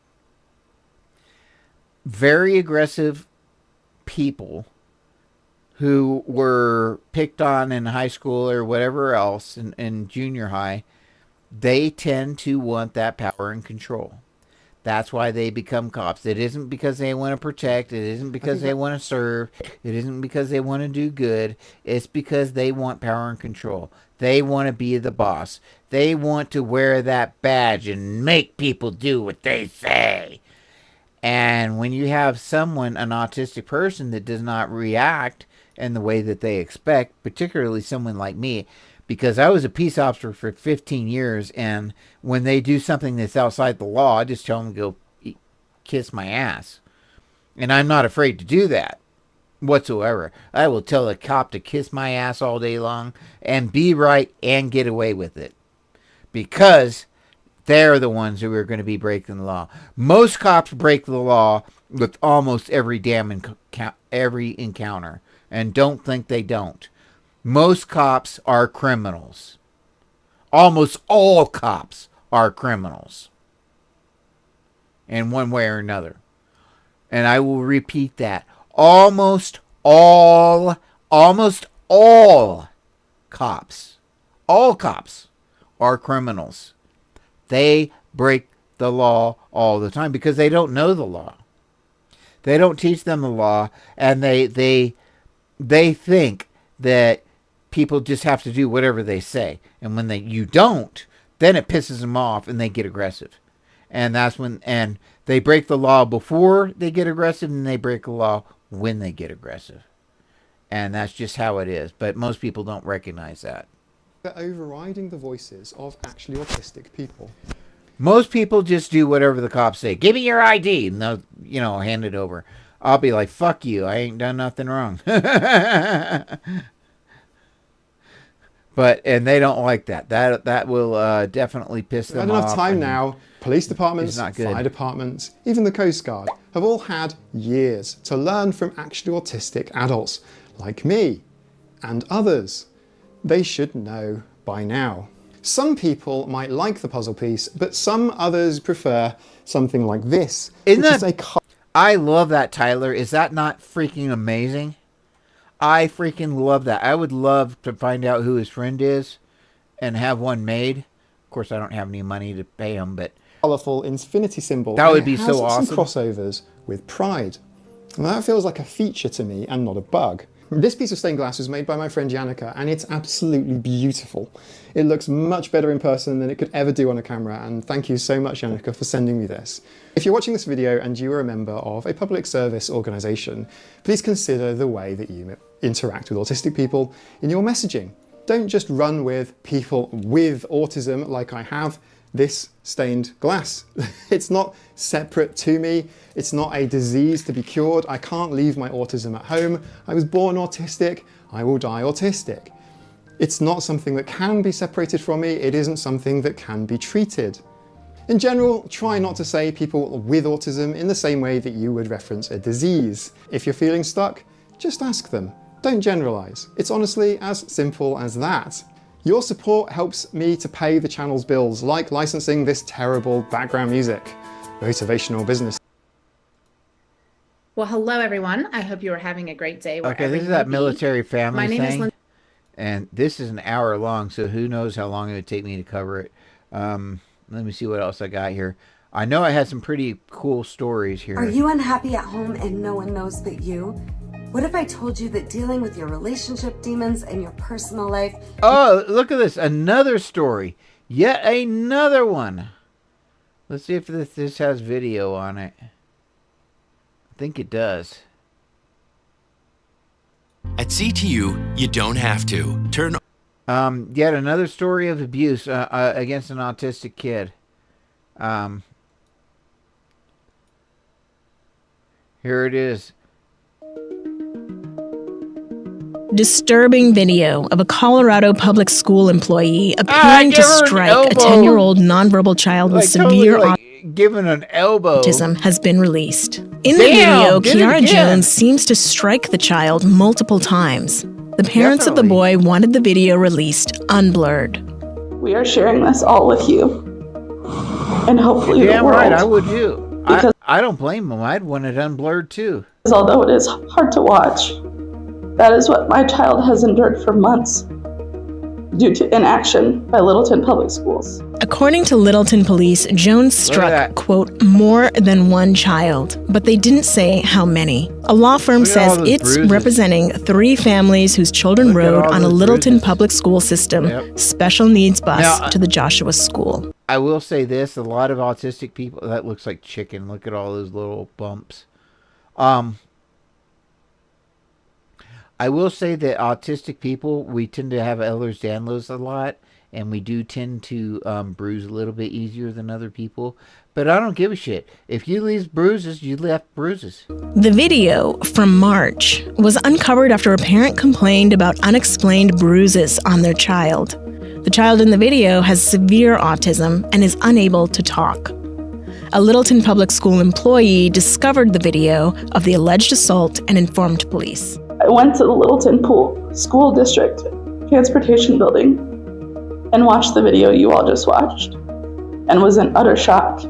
[SPEAKER 1] Very aggressive people who were picked on in high school or whatever else in junior high, they tend to want that power and control. That's why they become cops. It isn't because they want to protect. It isn't because they want to serve. It isn't because they want to do good. It's because they want power and control. They want to be the boss. They want to wear that badge and make people do what they say. And when you have someone, an autistic person, that does not react in the way that they expect, particularly someone like me, because I was a peace officer for 15 years, and when they do something that's outside the law, I just tell them to go kiss my ass. And I'm not afraid to do that whatsoever. I will tell a cop to kiss my ass all day long and be right and get away with it. Because they're the ones who are going to be breaking the law. Most cops break the law with almost every damn every encounter. And don't think they don't. Most cops are criminals. Almost all cops are criminals. In one way or another. And I will repeat that. Almost all cops. All cops are criminals. They break the law all the time because they don't know the law. They don't teach them the law, and they think that people just have to do whatever they say. And when you don't, then it pisses them off and they get aggressive. And that's when, and they break the law before they get aggressive, and they break the law when they get aggressive. And that's just how it is. But most people don't recognize that.
[SPEAKER 11] They're overriding the voices of actually autistic people.
[SPEAKER 1] Most people just do whatever the cops say. Give me your ID, and they'll, hand it over. I'll be like, fuck you, I ain't done nothing wrong. And they don't like that. That will definitely piss them off.
[SPEAKER 11] Not enough time now. Police departments, fire departments, even the Coast Guard have all had years to learn from actually autistic adults like me and others. They should know by now. Some people might like the puzzle piece, but some others prefer something like this.
[SPEAKER 1] I love that, Tyler. Is that not freaking amazing? I freaking love that. I would love to find out who his friend is and have one made. Of course, I don't have any money to pay him, but
[SPEAKER 11] colourful infinity symbol.
[SPEAKER 1] That would be so awesome.
[SPEAKER 11] Some crossovers with pride. And that feels like a feature to me and not a bug. This piece of stained glass was made by my friend Janica, and it's absolutely beautiful. It looks much better in person than it could ever do on a camera, and thank you so much, Janica, for sending me this. If you're watching this video and you are a member of a public service organisation, please consider the way that you interact with autistic people in your messaging. Don't just run with people with autism like I have this stained glass. It's not separate to me. It's not a disease to be cured. I can't leave my autism at home. I was born autistic. I will die autistic. It's not something that can be separated from me. It isn't something that can be treated. In general, try not to say people with autism in the same way that you would reference a disease. If you're feeling stuck, just ask them. Don't generalize. It's honestly as simple as that. Your support helps me to pay the channel's bills, like licensing this terrible background music. Motivational business.
[SPEAKER 10] Well, hello, everyone. I hope you are having a great day.
[SPEAKER 1] Okay,
[SPEAKER 10] wherever
[SPEAKER 1] this is
[SPEAKER 10] you may
[SPEAKER 1] that
[SPEAKER 10] be.
[SPEAKER 1] military family
[SPEAKER 10] My name is
[SPEAKER 1] thing.
[SPEAKER 10] Linda.
[SPEAKER 1] And this is an hour long, so who knows how long it would take me to cover it. Let me see what else I got here. I know I had some pretty cool stories here.
[SPEAKER 16] Are you unhappy at home and no one knows but you? What if I told you that dealing with your relationship demons and your personal life...
[SPEAKER 1] Oh, look at this. Another story. Yet another one. Let's see if this has video on it. I think it does.
[SPEAKER 17] At CTU, you don't have to. Turn.
[SPEAKER 1] Yet another story of abuse against an autistic kid. Here it is.
[SPEAKER 18] Disturbing video of a Colorado public school employee appearing to strike a 10-year-old nonverbal child with severe
[SPEAKER 1] given an elbow.
[SPEAKER 18] Autism has been released. In the video, Kiara Jones seems to strike the child multiple times. The parents of the boy wanted the video released unblurred.
[SPEAKER 19] We are sharing this all with you, and hopefully the world.
[SPEAKER 1] Right, I would too. I don't blame him. I'd want it unblurred too.
[SPEAKER 19] Although it is hard to watch, that is what my child has endured for months due to inaction by Littleton Public Schools.
[SPEAKER 18] According to Littleton Police, Jones struck, quote, more than one child, but they didn't say how many. A law firm says it's representing 3 families whose children rode on a Littleton public school system special needs bus to the Joshua School.
[SPEAKER 1] I will say this, a lot of autistic people, that looks like chicken. Look at all those little bumps. I will say that autistic people, we tend to have Ehlers-Danlos a lot, and we do tend to bruise a little bit easier than other people. But I don't give a shit. If you leave bruises, you left bruises.
[SPEAKER 18] The video from March was uncovered after a parent complained about unexplained bruises on their child. The child in the video has severe autism and is unable to talk. A Littleton Public School employee discovered the video of the alleged assault and informed police.
[SPEAKER 19] I went to the Littleton School District Transportation Building and watched the video you all just watched and was in utter shock.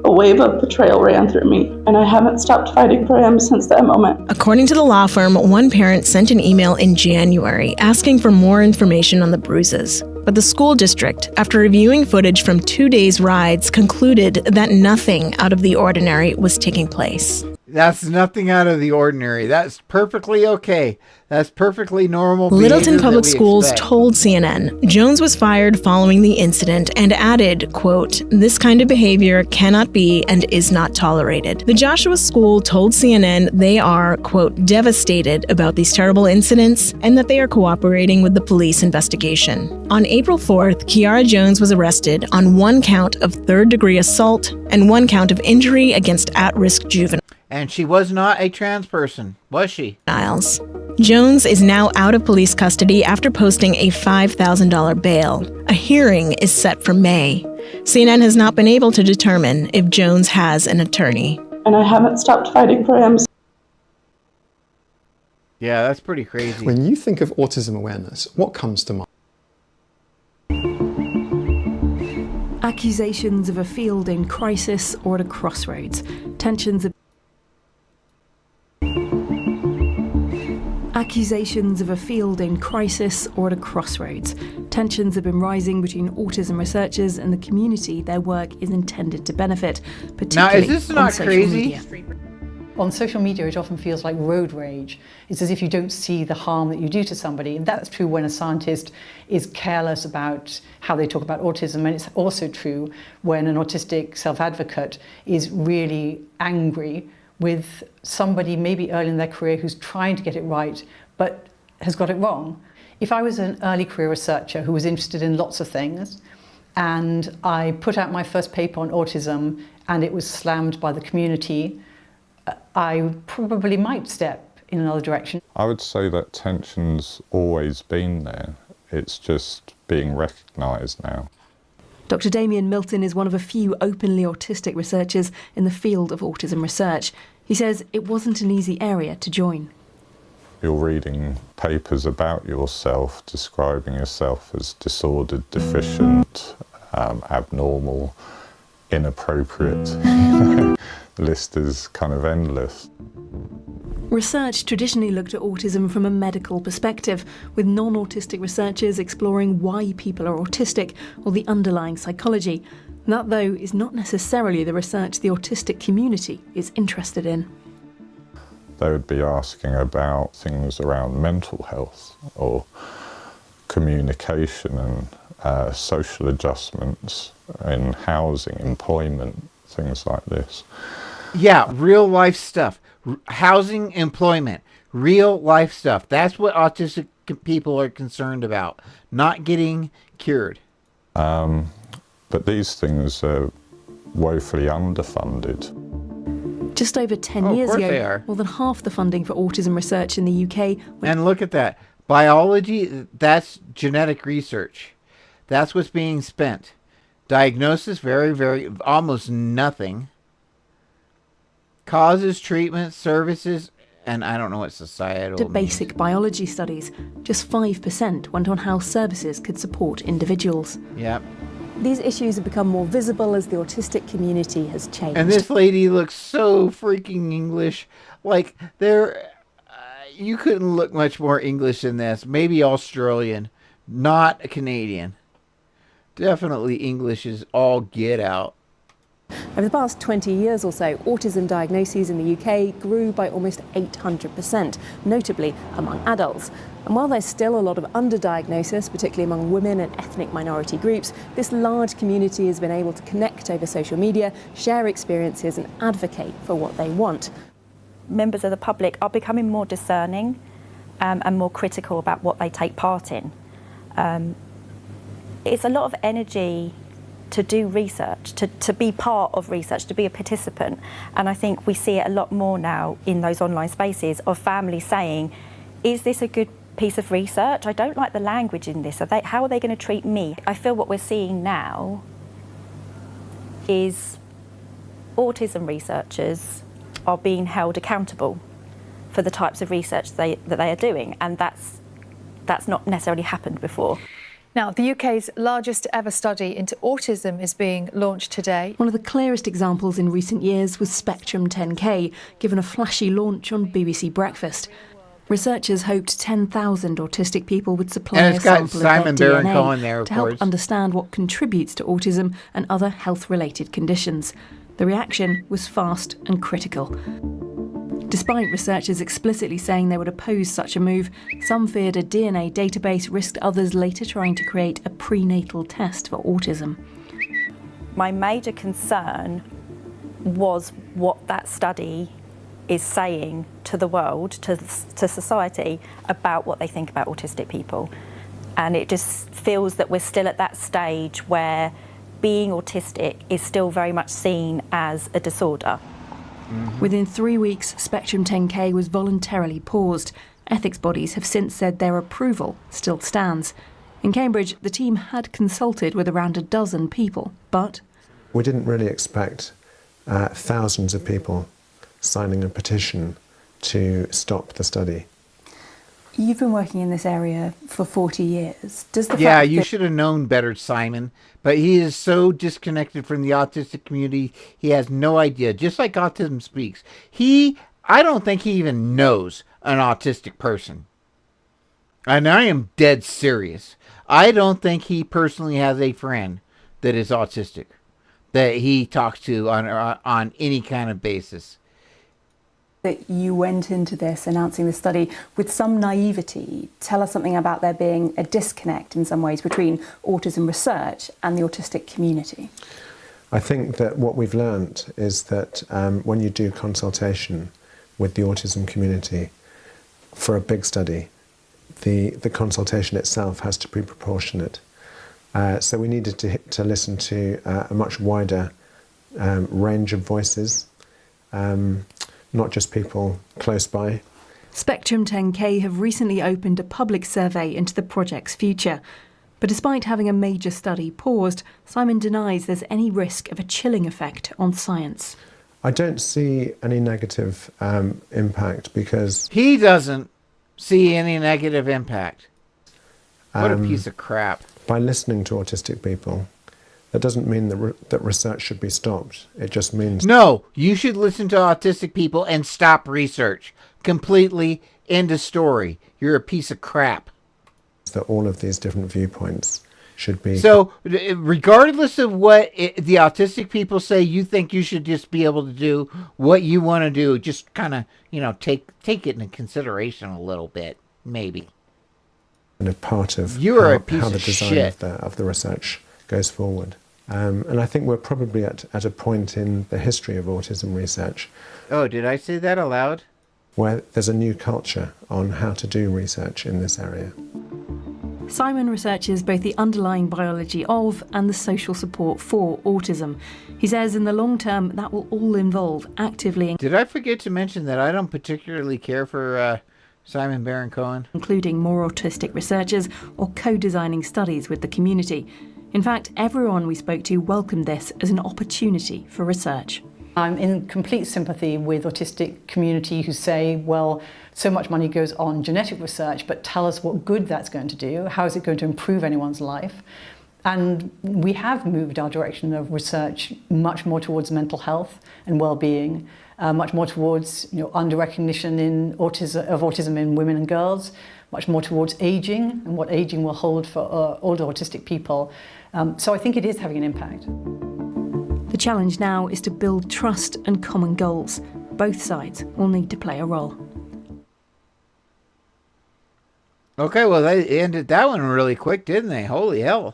[SPEAKER 19] A wave of betrayal ran through me, and I haven't stopped fighting for him since that moment.
[SPEAKER 18] According to the law firm, one parent sent an email in January asking for more information on the bruises. But the school district, after reviewing footage from 2 days' rides, concluded that nothing out of the ordinary was taking place.
[SPEAKER 1] That's nothing out of the ordinary. That's perfectly okay. That's perfectly normal.
[SPEAKER 18] Littleton Public Schools told CNN Jones was fired following the incident and added, quote, "This kind of behavior cannot be and is not tolerated." The Joshua School told CNN they are, quote, "devastated about these terrible incidents and that they are cooperating with the police investigation." On April 4th, Kiara Jones was arrested on 1 count of third-degree assault and 1 count of injury against at-risk juveniles.
[SPEAKER 1] And she was not a trans person, was she?
[SPEAKER 18] Jones is now out of police custody after posting a $5,000 bail. A hearing is set for May. CNN has not been able to determine if Jones has an attorney.
[SPEAKER 19] And I haven't stopped fighting for him.
[SPEAKER 1] Yeah, that's pretty crazy.
[SPEAKER 20] When you think of autism awareness, what comes to mind?
[SPEAKER 21] Accusations of a field in crisis or at a crossroads. Accusations of a field in crisis or at a crossroads. Tensions have been rising between autism researchers and the community their work is intended to benefit, particularly
[SPEAKER 1] now, is this not crazy?
[SPEAKER 22] On social media, it often feels like road rage. It's as if you don't see the harm that you do to somebody. And that's true when a scientist is careless about how they talk about autism. And it's also true when an autistic self-advocate is really angry with somebody maybe early in their career who's trying to get it right, but has got it wrong. If I was an early career researcher who was interested in lots of things, and I put out my first paper on autism and it was slammed by the community, I probably might step in another direction.
[SPEAKER 23] I would say that tension's always been there. It's just being recognised now.
[SPEAKER 21] Dr. Damien Milton is one of a few openly autistic researchers in the field of autism research. He says it wasn't an easy area to join.
[SPEAKER 23] You're reading papers about yourself, describing yourself as disordered, deficient, abnormal, inappropriate list is kind of endless.
[SPEAKER 21] Research traditionally looked at autism from a medical perspective, with non-autistic researchers exploring why people are autistic or the underlying psychology. That, though, is not necessarily the research the autistic community is interested in.
[SPEAKER 23] They would be asking about things around mental health or communication and social adjustments in housing, employment, things like this.
[SPEAKER 1] Yeah, real life stuff. Housing, employment, real life stuff. That's what autistic people are concerned about, not getting cured.
[SPEAKER 23] But these things are woefully underfunded.
[SPEAKER 21] Just over 10 years ago, more than half the funding for autism research in the UK went.
[SPEAKER 1] And look at that. Biology, that's genetic research. That's what's being spent. Diagnosis, very, almost nothing. Causes, treatment, services, and I don't know what societal
[SPEAKER 21] to basic biology studies. Just 5% went on how services could support individuals.
[SPEAKER 1] Yep.
[SPEAKER 21] These issues have become more visible as the autistic community has changed.
[SPEAKER 1] And this lady looks so freaking English. Like, you couldn't look much more English than this. Maybe Australian, not a Canadian. Definitely English is all get out.
[SPEAKER 21] Over the past 20 years or so, autism diagnoses in the UK grew by almost 800%, notably among adults. And while there's still a lot of underdiagnosis, particularly among women and ethnic minority groups, this large community has been able to connect over social media, share experiences and advocate for what they want.
[SPEAKER 2] Members of the public are becoming more discerning and more critical about what they take part in. It's a lot of energy to do research, to be part of research, to be a participant. And I think we see it a lot more now in those online spaces of families saying, is this a good piece of research? I don't like the language in this. How are they going to treat me? I feel what we're seeing now is autism researchers are being held accountable for the types of research that they are doing. And that's not necessarily happened before.
[SPEAKER 3] Now, the UK's largest ever study into autism is being launched today.
[SPEAKER 21] One of the clearest examples in recent years was Spectrum 10K, given a flashy launch on BBC Breakfast. Researchers hoped 10,000 autistic people would supply a sample of their DNA to help understand what contributes to autism and other health-related conditions. The reaction was fast and critical. Despite researchers explicitly saying they would oppose such a move, some feared a DNA database risked others later trying to create a prenatal test for autism.
[SPEAKER 2] My major concern was what that study is saying to the world, to society, about what they think about autistic people. And it just feels that we're still at that stage where being autistic is still very much seen as a disorder.
[SPEAKER 21] Within 3 weeks, Spectrum 10K was voluntarily paused. Ethics bodies have since said their approval still stands. In Cambridge, the team had consulted with around a dozen people, but
[SPEAKER 20] we didn't really expect thousands of people signing a petition to stop the study.
[SPEAKER 21] You've been working in this area for 40 years.
[SPEAKER 1] Yeah, you should have known better, Simon. But he is so disconnected from the autistic community, he has no idea. Just like Autism Speaks. I don't think he even knows an autistic person. And I am dead serious. I don't think he personally has a friend that is autistic, that he talks to on any kind of basis.
[SPEAKER 21] That you went into this announcing the study with some naivety. Tell us something about there being a disconnect in some ways between autism research and the autistic community.
[SPEAKER 20] I think that what we've learned is that when you do consultation with the autism community for a big study, the consultation itself has to be proportionate. So we needed to listen to a much wider range of voices, not just people close by.
[SPEAKER 21] Spectrum 10K have recently opened a public survey into the project's future. But despite having a major study paused, Simon denies there's any risk of a chilling effect on science.
[SPEAKER 20] I don't see any negative impact because...
[SPEAKER 1] He doesn't see any negative impact. What a piece of crap.
[SPEAKER 20] By listening to autistic people, That doesn't mean that research should be stopped. It just means...
[SPEAKER 1] No, you should listen to autistic people and stop research. Completely, end of story. You're a piece of crap.
[SPEAKER 20] That all of these different viewpoints should be...
[SPEAKER 1] So, regardless of what the autistic people say, you think you should just be able to do what you want to do. Just kind of, take it into consideration a little bit, maybe.
[SPEAKER 20] And a part of
[SPEAKER 1] you are a piece
[SPEAKER 20] how
[SPEAKER 1] of
[SPEAKER 20] the design
[SPEAKER 1] shit.
[SPEAKER 20] of the research goes forward. And I think we're probably at a point in the history of autism research.
[SPEAKER 1] Oh, did I say that aloud?
[SPEAKER 20] Where there's a new culture on how to do research in this area.
[SPEAKER 21] Simon researches both the underlying biology of and the social support for autism. He says in the long term that will all involve actively...
[SPEAKER 1] Did I forget to mention that I don't particularly care for Simon Baron-Cohen?
[SPEAKER 21] ...including more autistic researchers or co-designing studies with the community. In fact, everyone we spoke to welcomed this as an opportunity for research.
[SPEAKER 22] I'm in complete sympathy with autistic community who say, well, so much money goes on genetic research, but tell us what good that's going to do. How is it going to improve anyone's life? And we have moved our direction of research much more towards mental health and well-being, much more towards under-recognition of autism in women and girls, much more towards aging and what aging will hold for older autistic people. So I think it is having an impact.
[SPEAKER 21] The challenge now is to build trust and common goals. Both sides will need to play a role.
[SPEAKER 1] Okay, well, they ended that one really quick, didn't they? Holy hell.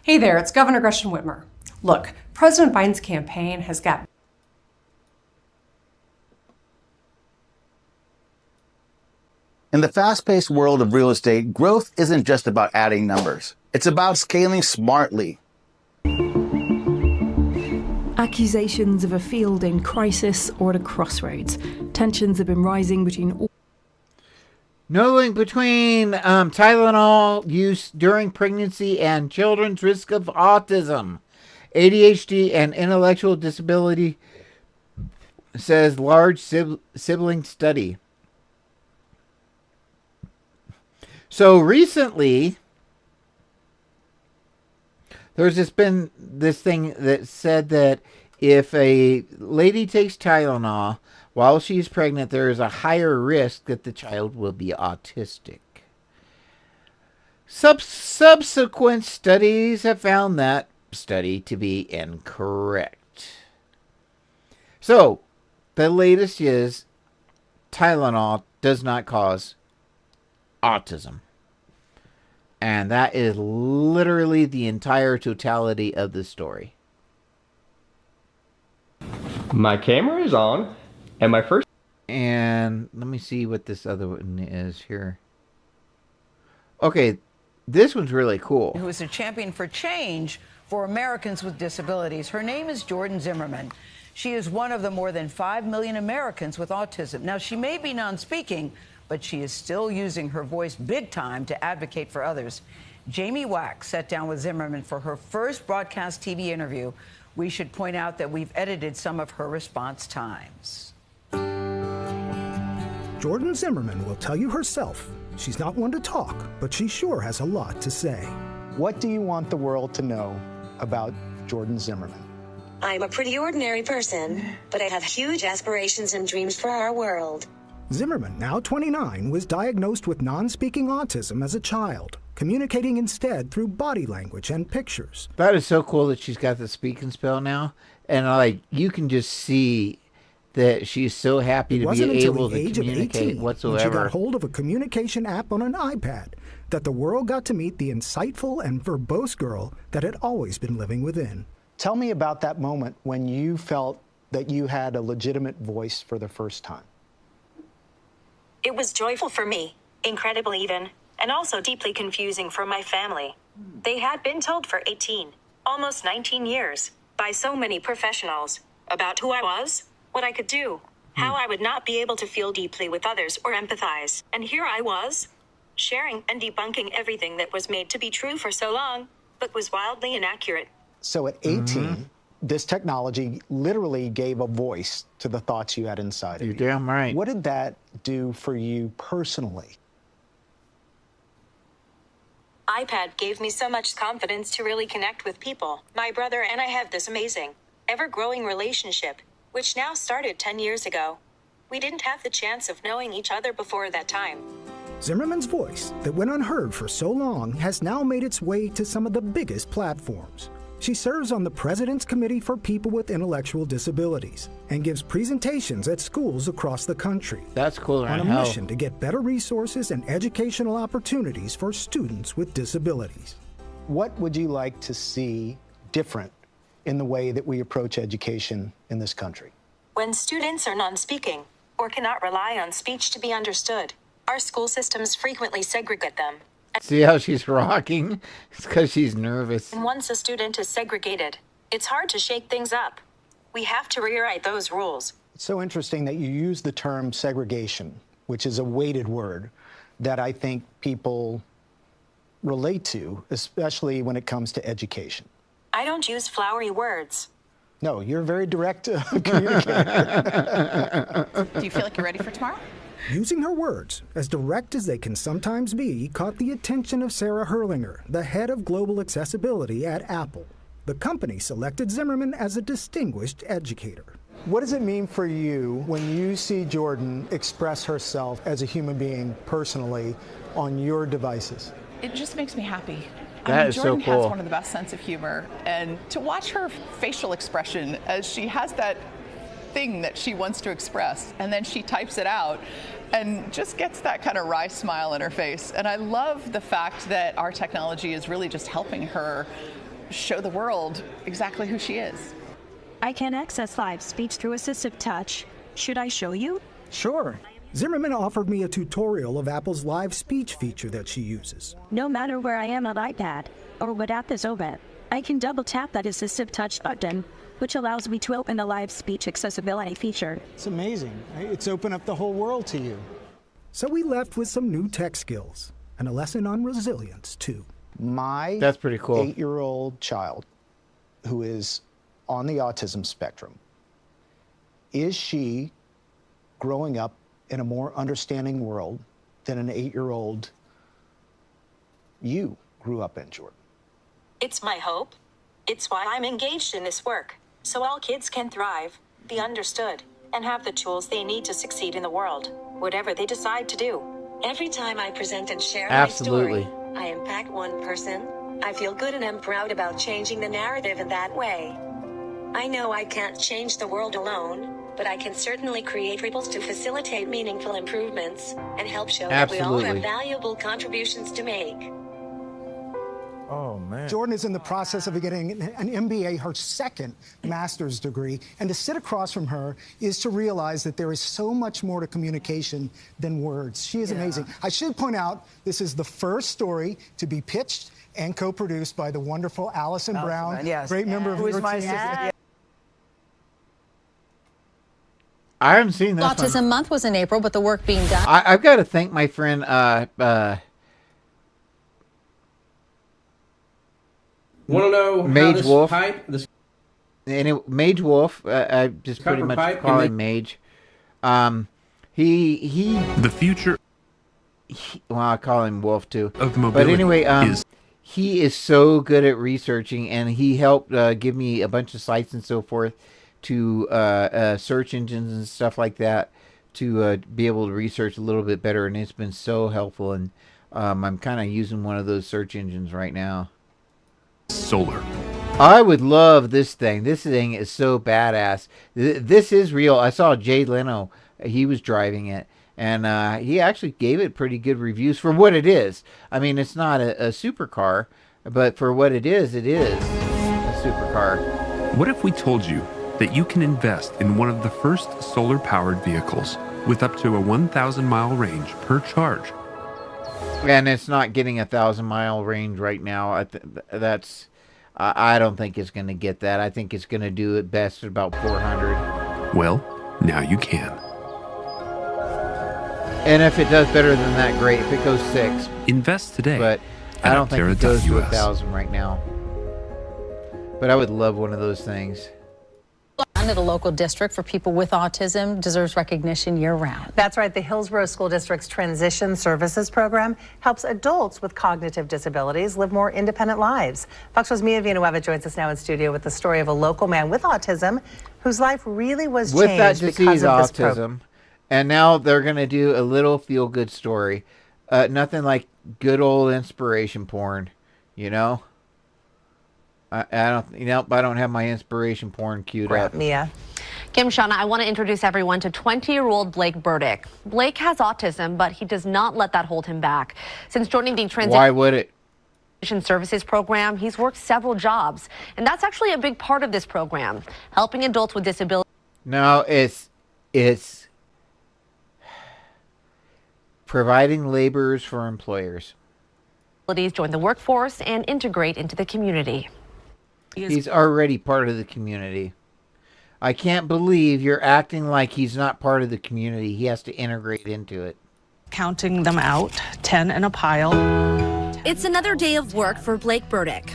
[SPEAKER 4] Hey there, it's Governor Gretchen Whitmer. Look, President Biden's campaign has got...
[SPEAKER 5] In the fast-paced world of real estate, growth isn't just about adding numbers. It's about scaling smartly.
[SPEAKER 21] Accusations of a field in crisis or at a crossroads. Tensions have been rising between...
[SPEAKER 1] No link between Tylenol use during pregnancy and children's risk of autism, ADHD, and intellectual disability, says large sibling study. So recently, there's been this thing that said that if a lady takes Tylenol while she's pregnant, there is a higher risk that the child will be autistic. Subsequent studies have found that study to be incorrect. So, the latest is Tylenol does not cause autism. And that is literally the entire totality of the story.
[SPEAKER 7] My camera is on, and my first...
[SPEAKER 1] And let me see what this other one is here. Okay, this one's really cool.
[SPEAKER 24] Who is a champion for change for Americans with disabilities. Her name is Jordan Zimmerman. She is one of the more than 5 million Americans with autism. Now, she may be non-speaking, but she is still using her voice big time to advocate for others. Jamie Wax sat down with Zimmerman for her first broadcast TV interview. We should point out that we've edited some of her response times.
[SPEAKER 25] Jordan Zimmerman will tell you herself. She's not one to talk, but she sure has a lot to say.
[SPEAKER 26] What do you want the world to know about Jordan Zimmerman?
[SPEAKER 27] I'm a pretty ordinary person, but I have huge aspirations and dreams for our world.
[SPEAKER 25] Zimmerman, now 29, was diagnosed with non-speaking autism as a child, communicating instead through body language and pictures.
[SPEAKER 1] That is so cool that she's got the speak and spell now. And you can just see that she's so happy to be able to communicate whatsoever.
[SPEAKER 25] When she got hold of a communication app on an iPad, that the world got to meet the insightful and verbose girl that had always been living within.
[SPEAKER 26] Tell me about that moment when you felt that you had a legitimate voice for the first time.
[SPEAKER 27] It was joyful for me, incredible even, and also deeply confusing for my family. They had been told for 18, almost 19 years, by so many professionals, about who I was, what I could do, how I would not be able to feel deeply with others or empathize. And here I was, sharing and debunking everything that was made to be true for so long, but was wildly inaccurate.
[SPEAKER 26] So at 18, this technology literally gave a voice to the thoughts you had inside of you.
[SPEAKER 1] You're damn right.
[SPEAKER 26] What did that do for you personally?
[SPEAKER 27] iPad gave me so much confidence to really connect with people. My brother and I have this amazing, ever-growing relationship, which now started 10 years ago. We didn't have the chance of knowing each other before that time.
[SPEAKER 25] Zimmerman's voice, that went unheard for so long, has now made its way to some of the biggest platforms. She serves on the President's Committee for People with Intellectual Disabilities and gives presentations at schools across the country.
[SPEAKER 1] That's cool.
[SPEAKER 25] On a mission to get better resources and educational opportunities for students with disabilities.
[SPEAKER 26] What would you like to see different in the way that we approach education in this country?
[SPEAKER 27] When students are non-speaking or cannot rely on speech to be understood, our school systems frequently segregate them.
[SPEAKER 1] See how she's rocking? It's because she's nervous.
[SPEAKER 27] And once a student is segregated, it's hard to shake things up. We have to rewrite those rules.
[SPEAKER 26] It's so interesting that you use the term segregation, which is a weighted word that I think people relate to, especially when it comes to education.
[SPEAKER 27] I don't use flowery words.
[SPEAKER 26] No, you're a very direct communicator.
[SPEAKER 10] Do you feel like you're ready for tomorrow?
[SPEAKER 25] Using her words, as direct as they can sometimes be, caught the attention of Sarah Herlinger, the head of global accessibility at Apple. The company selected Zimmerman as a distinguished educator.
[SPEAKER 26] What does it mean for you when you see Jordan express herself as a human being personally on your devices?
[SPEAKER 10] It just makes me happy.
[SPEAKER 1] That is
[SPEAKER 10] Jordan
[SPEAKER 1] so cool.
[SPEAKER 10] has one of the best sense of humor, and to watch her facial expression as she has that thing that she wants to express, and then she types it out and just gets that kind of wry smile in her face. And I love the fact that our technology is really just helping her show the world exactly who she is.
[SPEAKER 6] I can access live speech through assistive touch. Should I show you?
[SPEAKER 25] Sure. Zimmerman offered me a tutorial of Apple's live speech feature that she uses.
[SPEAKER 6] No matter where I am on iPad or what app is open, I can double tap that assistive touch button, which allows me to open the live speech accessibility feature.
[SPEAKER 26] It's amazing. It's opened up the whole world to you.
[SPEAKER 25] So we left with some new tech skills and a lesson on resilience, too.
[SPEAKER 1] That's pretty cool.
[SPEAKER 26] 8-year-old child who is on the autism spectrum, is she growing up in a more understanding world than an 8-year-old you grew up in, Jordan?
[SPEAKER 27] It's my hope. It's why I'm engaged in this work, so all kids can thrive, be understood, and have the tools they need to succeed in the world, whatever they decide to do. Every time I present and share
[SPEAKER 1] Absolutely.
[SPEAKER 27] my story, I impact one person. I feel good and am proud about changing the narrative in that way. I know I can't change the world alone, but I can certainly create ripples to facilitate meaningful improvements and help show that we all have valuable contributions to make.
[SPEAKER 26] Oh, man. Jordan is in the process of getting an MBA, her second master's degree, and to sit across from her is to realize that there is so much more to communication than words. She is amazing. I should point out, this is the first story to be pitched and co-produced by the wonderful Allison Brown, great member of your team.
[SPEAKER 1] I haven't seen this
[SPEAKER 8] Autism
[SPEAKER 1] one.
[SPEAKER 8] Month was in April, but the work being done.
[SPEAKER 1] I've got to thank my friend
[SPEAKER 9] Want to know
[SPEAKER 1] Mage
[SPEAKER 9] how this
[SPEAKER 1] Wolf.
[SPEAKER 9] pipe,
[SPEAKER 1] Mage Wolf. I just pretty
[SPEAKER 9] copper
[SPEAKER 1] much
[SPEAKER 9] pipe
[SPEAKER 1] call
[SPEAKER 9] can
[SPEAKER 1] him Mage. He
[SPEAKER 12] the future.
[SPEAKER 1] Well, I call him Wolf too.
[SPEAKER 12] Of
[SPEAKER 1] But
[SPEAKER 12] mobility
[SPEAKER 1] anyway,
[SPEAKER 12] is
[SPEAKER 1] he is so good at researching, and he helped give me a bunch of sites and so forth to search engines and stuff like that to be able to research a little bit better, and it's been so helpful. And I'm kind of using one of those search engines right now.
[SPEAKER 12] solar.
[SPEAKER 1] I would love this thing. This thing is so badass. This is real. I saw Jay Leno. He was driving it, and he actually gave it pretty good reviews for what it is. I mean, it's not a supercar, but for what it is a supercar.
[SPEAKER 12] What if we told you that you can invest in one of the first solar-powered vehicles with up to a 1,000-mile range per charge?
[SPEAKER 1] And it's not getting 1,000-mile range right now. I don't think it's going to get that. I think it's going to do it best at about 400.
[SPEAKER 12] Well, now you can.
[SPEAKER 1] And if it does better than that, great. If it goes 6.
[SPEAKER 12] Invest today.
[SPEAKER 1] But I don't think it goes to
[SPEAKER 12] Aptera.us.
[SPEAKER 1] 1,000 right now. But I would love one of those things.
[SPEAKER 8] at a local district for people with autism deserves recognition year-round.
[SPEAKER 11] That's right. The Hillsborough School District's Transition Services Program helps adults with cognitive disabilities live more independent lives. Fox News' Mia Villanueva joins us now in studio with the story of a local man with autism whose life really was
[SPEAKER 1] with
[SPEAKER 11] changed
[SPEAKER 1] that disease,
[SPEAKER 11] because of this
[SPEAKER 1] autism. And now they're going to do a little feel-good story. Nothing like good old inspiration porn, you know? I don't have my inspiration porn queued up.
[SPEAKER 11] Mia.
[SPEAKER 13] Kim, Shauna, I want to introduce everyone to 20-year-old Blake Burdick. Blake has autism, but he does not let that hold him back. Since joining the
[SPEAKER 1] Why would it?
[SPEAKER 13] Transition Services Program, he's worked several jobs. And that's actually a big part of this program, helping adults with disabilities.
[SPEAKER 1] No, it's providing laborers for employers.
[SPEAKER 13] Join the workforce and integrate into the community.
[SPEAKER 1] He's already part of the community. I can't believe you're acting like he's not part of the community. He has to integrate into it.
[SPEAKER 14] Counting them out, 10 in a pile.
[SPEAKER 13] It's another day of work for Blake Burdick.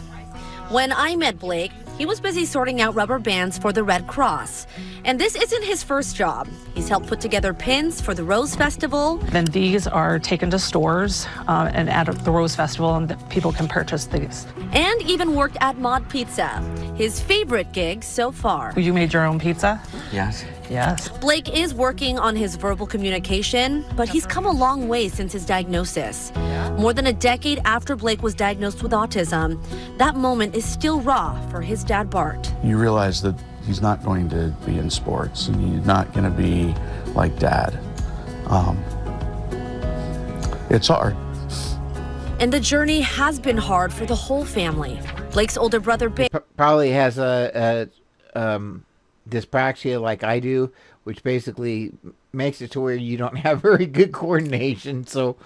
[SPEAKER 13] When I met Blake, he was busy sorting out rubber bands for the Red Cross. And this isn't his first job. He's helped put together pins for the Rose Festival.
[SPEAKER 14] Then these are taken to stores and at the Rose Festival, and people can purchase these.
[SPEAKER 13] And even worked at Mod Pizza, his favorite gig so far.
[SPEAKER 14] You made your own pizza?
[SPEAKER 1] Yes.
[SPEAKER 14] Yes.
[SPEAKER 13] Blake is working on his verbal communication, but he's come a long way since his diagnosis. More than a decade after Blake was diagnosed with autism, that moment is still raw for his dad, Bart.
[SPEAKER 15] You realize that he's not going to be in sports and he's not going to be like Dad. It's hard.
[SPEAKER 13] And the journey has been hard for the whole family. Blake's older brother,
[SPEAKER 1] probably has a dyspraxia like I do, which basically makes it to where you don't have very good coordination. So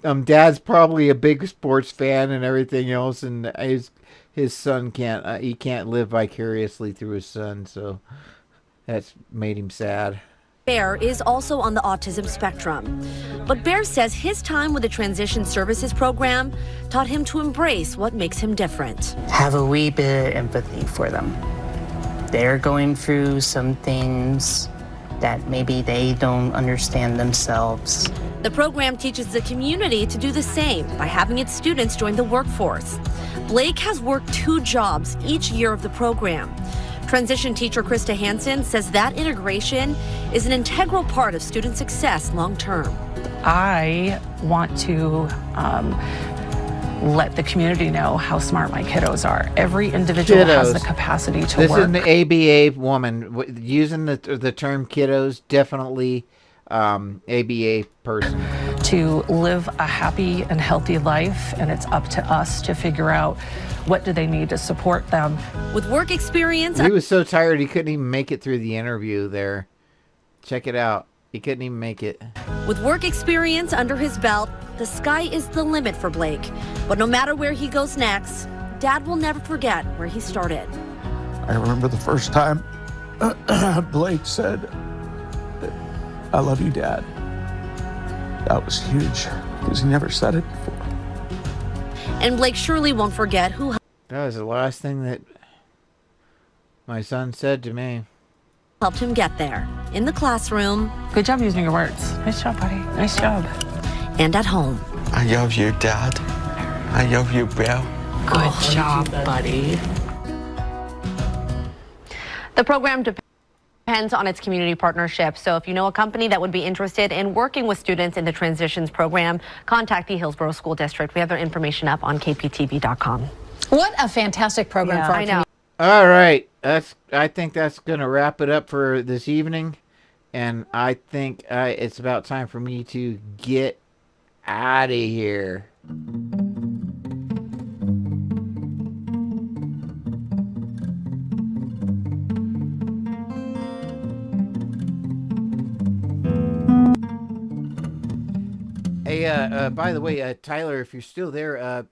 [SPEAKER 1] Dad's probably a big sports fan and everything else, and his son can't live vicariously through his son, so that's made him sad.
[SPEAKER 13] Bear is also on the autism spectrum, but Bear says his time with the Transition Services Program taught him to embrace what makes him different.
[SPEAKER 16] Have a wee bit of empathy for them. They're going through some things that maybe they don't understand themselves.
[SPEAKER 13] The program teaches the community to do the same by having its students join the workforce. Blake has worked 2 jobs each year of the program. Transition teacher Krista Hansen says that integration is an integral part of student success long term.
[SPEAKER 14] I want to let the community know how smart my kiddos are. Every individual has the capacity to work.
[SPEAKER 1] This is an ABA woman. Using the term kiddos, definitely ABA person.
[SPEAKER 14] To live a happy and healthy life, and it's up to us to figure out what do they need to support them.
[SPEAKER 13] With work experience...
[SPEAKER 1] He was so tired he couldn't even make it through the interview there. Check it out. He couldn't even make it.
[SPEAKER 13] With work experience under his belt, the sky is the limit for Blake. But no matter where he goes next, Dad will never forget where he started.
[SPEAKER 15] I remember the first time Blake said, "I love you, Dad." That was huge because he never said it before.
[SPEAKER 13] And Blake surely won't forget who...
[SPEAKER 1] That was the last thing that my son said to me.
[SPEAKER 13] ...helped him get there. In the classroom.
[SPEAKER 14] Good job using your words. Nice job, buddy. Nice job.
[SPEAKER 13] And at home.
[SPEAKER 15] I love you, Dad. I love you, Bill.
[SPEAKER 14] Good job, buddy.
[SPEAKER 13] The program depends on its community partnership. So if you know a company that would be interested in working with students in the Transitions program, contact the Hillsborough School District. We have their information up on kptv.com.
[SPEAKER 8] What a fantastic program for our community.
[SPEAKER 1] All right. I think that's going to wrap it up for this evening. And I think it's about time for me to get out of here. Hey, by the way, Tyler, if you're still there,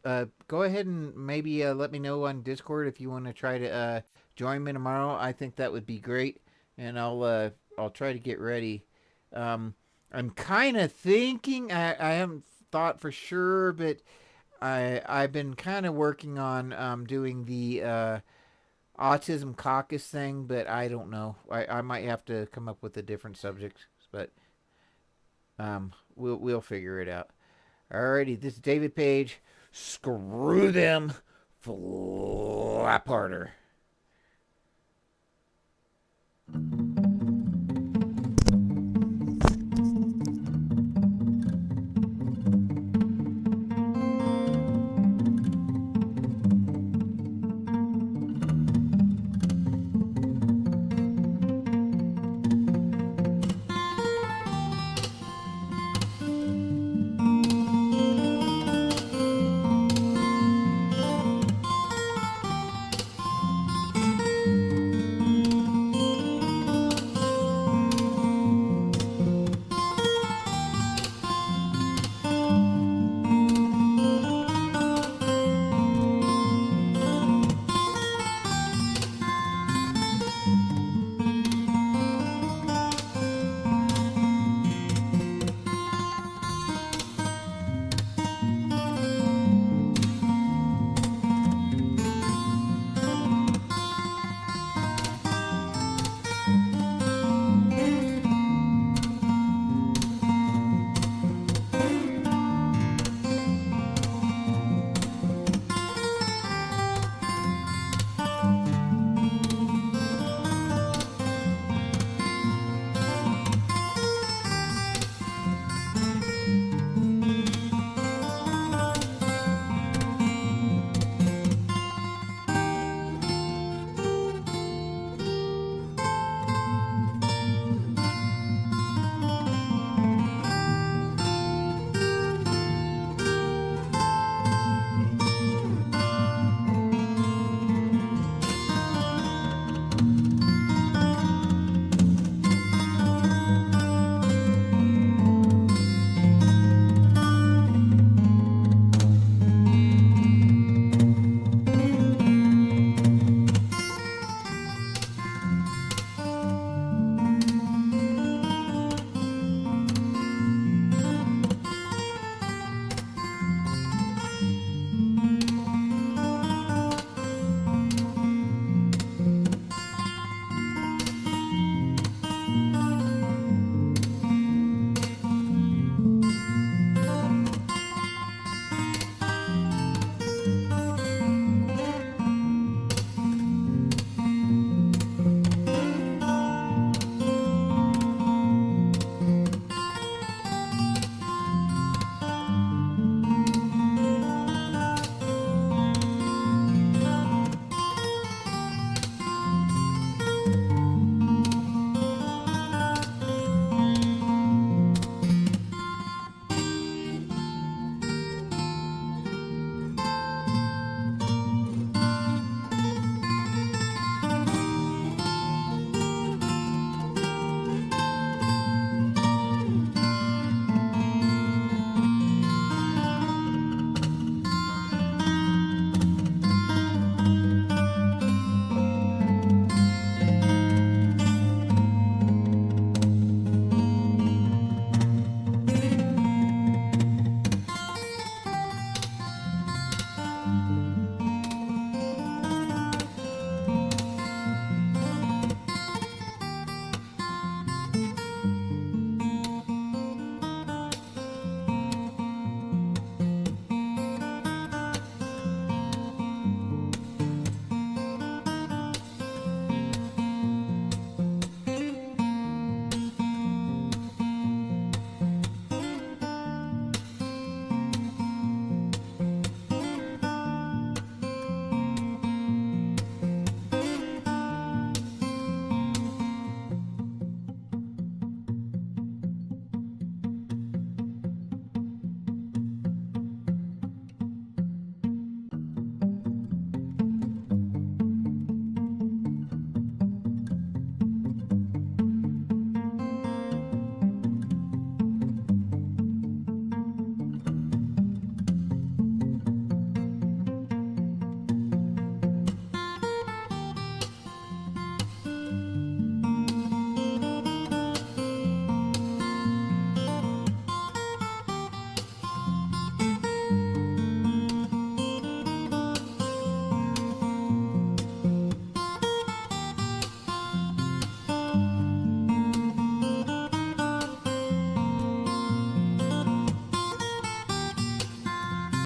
[SPEAKER 1] go ahead and maybe let me know on Discord if you want to try to join me tomorrow. I think that would be great, and I'll try to get ready. I'm kind of thinking, I haven't thought for sure, but I've been kind of working on doing the autism caucus thing, but I don't know. I might have to come up with a different subject, but we'll figure it out. Alrighty, this is David Page. Screw them, flap harder.